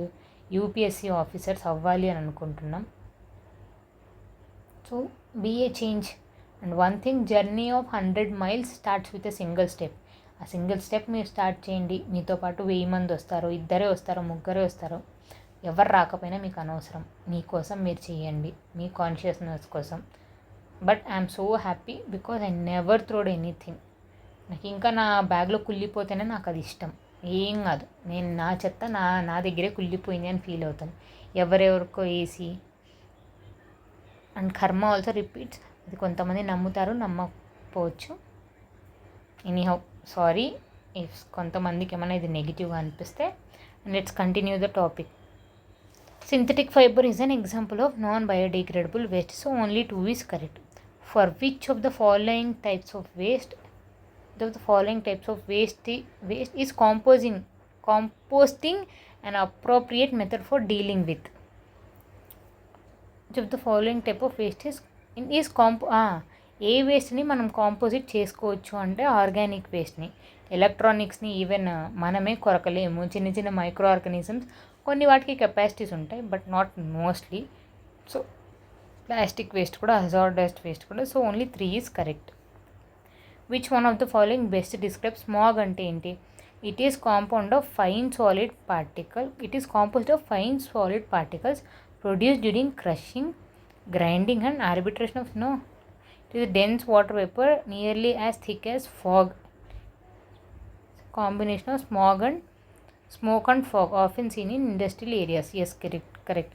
UPSC officers అవ్వాలి అని అనుకుంటున్నాం. So be a change. And one thing, journey of 100 miles starts with a single step. ఆ సింగిల్ స్టెప్ మీరు స్టార్ట్ చేయండి. మీతో పాటు 1000 మంది వస్తారు, 2 వస్తారో 3 వస్తారో, ఎవరు రాకపోయినా మీకు అనవసరం. మీకోసం మీరు చేయండి, మీ కాన్షియస్నెస్ కోసం. But I'm so happy because I never throwed anything. నాకు ఇంకా నా బ్యాగ్లో కుళ్ళిపోతేనే నాకు అది ఇష్టం, ఏం కాదు. నేను నా చెత్త నా దగ్గరే కుళ్ళిపోయింది అని ఫీల్ అవుతాను. ఎవరెవరికో వేసి. అండ్ కర్మ ఆల్సో రిపీట్స్. అది కొంతమంది నమ్ముతారు, నమ్మకపోవచ్చు. ఎనీహౌ సారీ ఇఫ్ కొంతమందికి ఏమైనా ఇది నెగిటివ్గా అనిపిస్తే. Let's continue the topic. Synthetic fiber is an example of non-biodegradable waste, so only 2 is correct. For which of the following types of waste is composting an appropriate method for dealing with? Which of the following type of waste is ఏ వేస్ట్ని మనం కాంపోజిట్ చేసుకోవచ్చు అంటే ఆర్గానిక్ వేస్ట్ని. ఎలక్ట్రానిక్స్ని ఈవెన్ మనమే కొరకలేము. చిన్న మైక్రో ఆర్గానిజమ్స్, కొన్ని వాటికి కెపాసిటీస్ ఉంటాయి, but not mostly. So plastic waste కూడా, హజార్డస్ వేస్ట్ కూడా. So only 3 is correct. Which one of the following best describe smog అంటే ఏంటి? It is composed of fine solid particles produced during crushing, grinding and arbitration of snow. It is dense water vapor nearly as thick as fog. Combination of smoke and fog often seen in industrial areas. Yes, correct.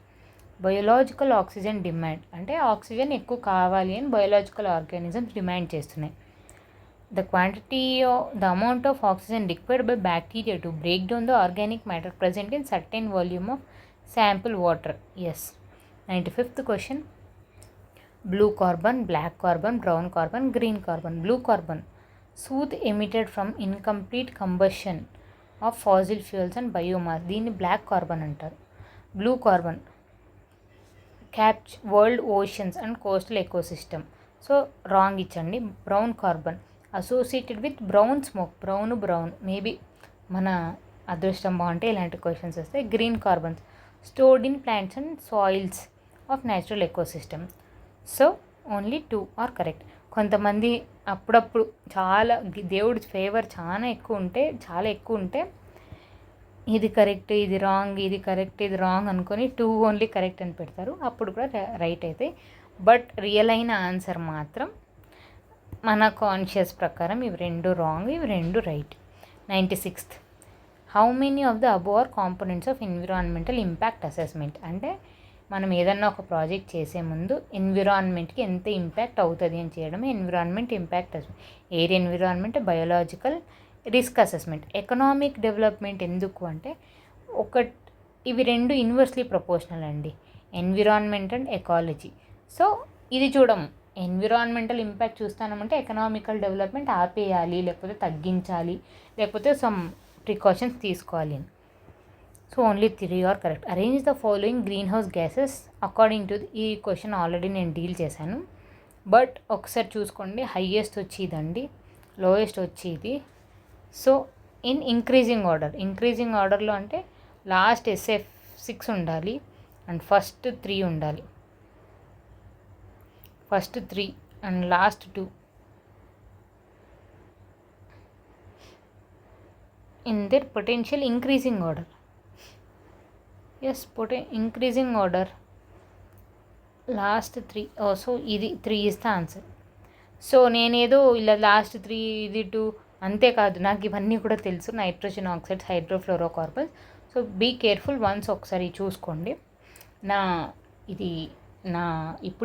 Biological oxygen demand అంటే ఆక్సిజన్ ఎక్కువ కావాలి అని బయోలాజికల్ ఆర్గానిజమ్స్ డిమాండ్ చేస్తున్నాయి. the amount of oxygen required by bacteria to break down the organic matter present in certain volume of sample water. Yes. 95th question. Blue carbon, black carbon, brown carbon, green carbon. Blue carbon, soot emitted from incomplete combustion of fossil fuels and biomass. దీన్ని బ్లాక్ కార్బన్ అంటారు. Blue carbon, world oceans and coastal ecosystem. So wrong ఇచ్చండి. Brown carbon, associated with brown smoke. Brown maybe మన అదృష్టం బాగుంటే ఇలాంటి క్వశ్చన్స్ వస్తాయి. Green carbons, stored in plants and soils of natural ecosystem. So only 2 are correct. కొంతమంది అప్పుడప్పుడు చాలా దేవుడి ఫేవర్ చాలా ఎక్కువ ఉంటే ఇది కరెక్ట్, ఇది రాంగ్, ఇది కరెక్ట్, ఇది రాంగ్ అనుకొని 2 ఓన్లీ కరెక్ట్ అని పెడతారు. అప్పుడు కూడా రైట్ అవుతాయి. బట్ రియల్ అయిన ఆన్సర్ మాత్రం మన కాన్షియస్ ప్రకారం ఇవి 2 రాంగ్, ఇవి 2 right. 96th. How many of the above are components of environmental impact assessment. అంటే మనం ఏదన్నా ఒక ప్రాజెక్ట్ చేసే ముందు ఎన్విరాన్మెంట్కి ఎంత ఇంపాక్ట్ అవుతుంది అని చేయడం environment impact assessment. Air environment, biological, risk assessment. Economic development ఎందుకు అంటే ఇవి 2 ఇన్వర్స్లీ ప్రపోర్షనల్ అండి, ఎన్విరాన్మెంట్ అండ్ ఎకాలజీ. సో ఇది చూడము, ఎన్విరాన్మెంటల్ ఇంపాక్ట్ చూస్తామంటే ఎకనామికల్ డెవలప్మెంట్ ఆపేయాలి, లేకపోతే తగ్గించాలి, లేకపోతే సమ్ ప్రికాషన్స్ తీసుకోవాలి. So only 3 are correct. Arrange the following green house gases according to ఈ క్వశ్చన్ ఆల్రెడీ నేను డీల్ చేశాను. బట్ ఒకసారి చూసుకోండి. హైయెస్ట్ వచ్చి ఇదండి, లోయెస్ట్ వచ్చి ఇది. సో ఇన్ ఇంక్రీజింగ్ ఆర్డర్లో అంటే లాస్ట్ SF6 ఉండాలి అండ్ ఫస్ట్ 3 ఉండాలి. First 3 and last 2 in their potential increasing order. Yes, increasing order last 3. So ఇది 3 ఇస్ ద ఆన్సర్. సో నేనేదో ఇలా లాస్ట్ 3 ఇది 2 అంతేకాదు, నాకు ఇవన్నీ కూడా తెలుసు. Nitrogen oxides, hydrofluorocarbons. So be careful once ఒకసారి చూసుకోండి.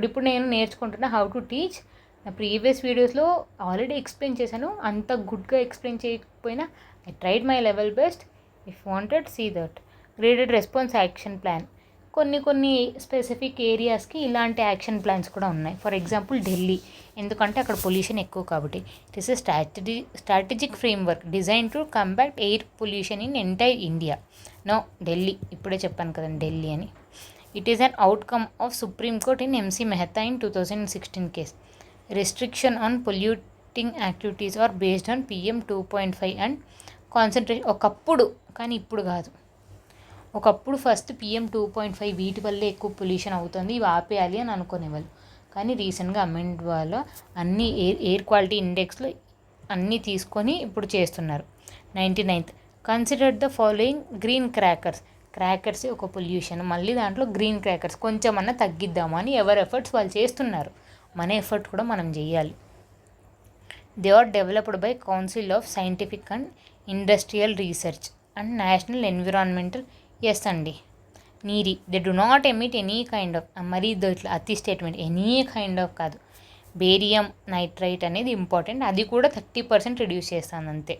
ఇప్పుడు నేను నేర్చుకుంటున్నా హౌ టు టీచ్. నా ప్రీవియస్ వీడియోస్లో ఆల్రెడీ ఎక్స్ప్లెయిన్ చేశాను. అంత గుడ్గా ఎక్స్ప్లెయిన్ చేయకపోయినా I tried my level best. If wanted see that. Graded response action plan. కొన్ని స్పెసిఫిక్ ఏరియాస్కి ఇలాంటి యాక్షన్ ప్లాన్స్ కూడా ఉన్నాయి. ఫర్ ఎగ్జాంపుల్ ఢిల్లీ, ఎందుకంటే అక్కడ పొల్యూషన్ ఎక్కువ కాబట్టి. It is a strategic framework design to combat air pollution in entire India. No, Delhi ఇప్పుడే చెప్పాను కదండి ఢిల్లీ అని. It is an outcome of Supreme Court in MC Mehta in 2016 case. Restriction on polluting activities are based on PM 2.5 and concentration. ఒకప్పుడు, కానీ ఇప్పుడు కాదు. ఒకప్పుడు ఫస్ట్ PM 2.5 వీటి వల్లే ఎక్కువ పొల్యూషన్ అవుతుంది, ఇవి ఆపేయాలి అని అనుకునేవాళ్ళు. కానీ రీసెంట్గా అమెండ్ వల్ల అన్ని ఎయిర్ క్వాలిటీ ఇండెక్స్లో అన్నీ తీసుకొని ఇప్పుడు చేస్తున్నారు. 99th. Consider the following green crackers ఒక పొల్యూషన్, మళ్ళీ దాంట్లో గ్రీన్ క్రాకర్స్ కొంచెమన్నా తగ్గిద్దామని ఎవరి ఎఫర్ట్స్ వాళ్ళు చేస్తున్నారు. మన ఎఫర్ట్ కూడా మనం చేయాలి. They are developed by council of scientific and industrial research and national environmental. Yes అండి, NEERI. They do not emit any kind of, మరీ ఇట్లా అతి స్టేట్మెంట్, ఎనీ కైండ్ ఆఫ్ కాదు. బేరియం నైట్రైట్ అనేది ఇంపార్టెంట్, అది కూడా 30% రిడ్యూస్ చేస్తాను అంతే.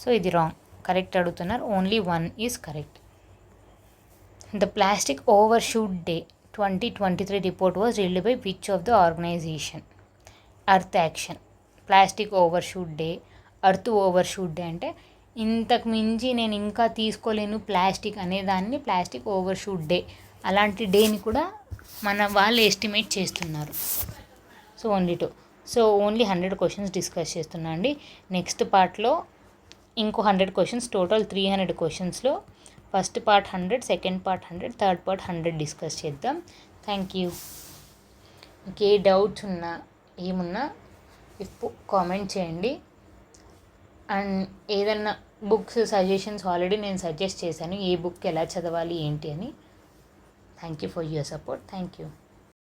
సో ఇది రాంగ్. కరెక్ట్ అడుగుతున్నారు. Only 1 is correct. The plastic overshoot day 2023 report was released by which of the organization? Earth action. Plastic overshoot day, earth overshoot day అంటే ఇంతకు మించి నేను ఇంకా తీసుకోలేను ప్లాస్టిక్ అనేదాన్ని ప్లాస్టిక్ ఓవర్షూట్ డే, అలాంటి డేని కూడా మన వాళ్ళు ఎస్టిమేట్ చేస్తున్నారు. So only 2. So only 100 questions discuss చేస్తున్నా అండి. నెక్స్ట్ పార్ట్లో ఇంకో 100 క్వశ్చన్స్, టోటల్ 300 క్వశ్చన్స్లో first part 100, second part 100, third part 100 discuss చేద్దాం. Thank you. మీకు ఏ డౌట్స్ ఉన్నా ఏమున్నా కామెంట్ చేయండి. అండ్ ఏదన్నా బుక్స్ సజెషన్స్ ఆల్రెడీ నేను సజెస్ట్ చేశాను, ఏ బుక్ ఎలా చదవాలి ఏంటి అని. Thank you for your support. Thank you.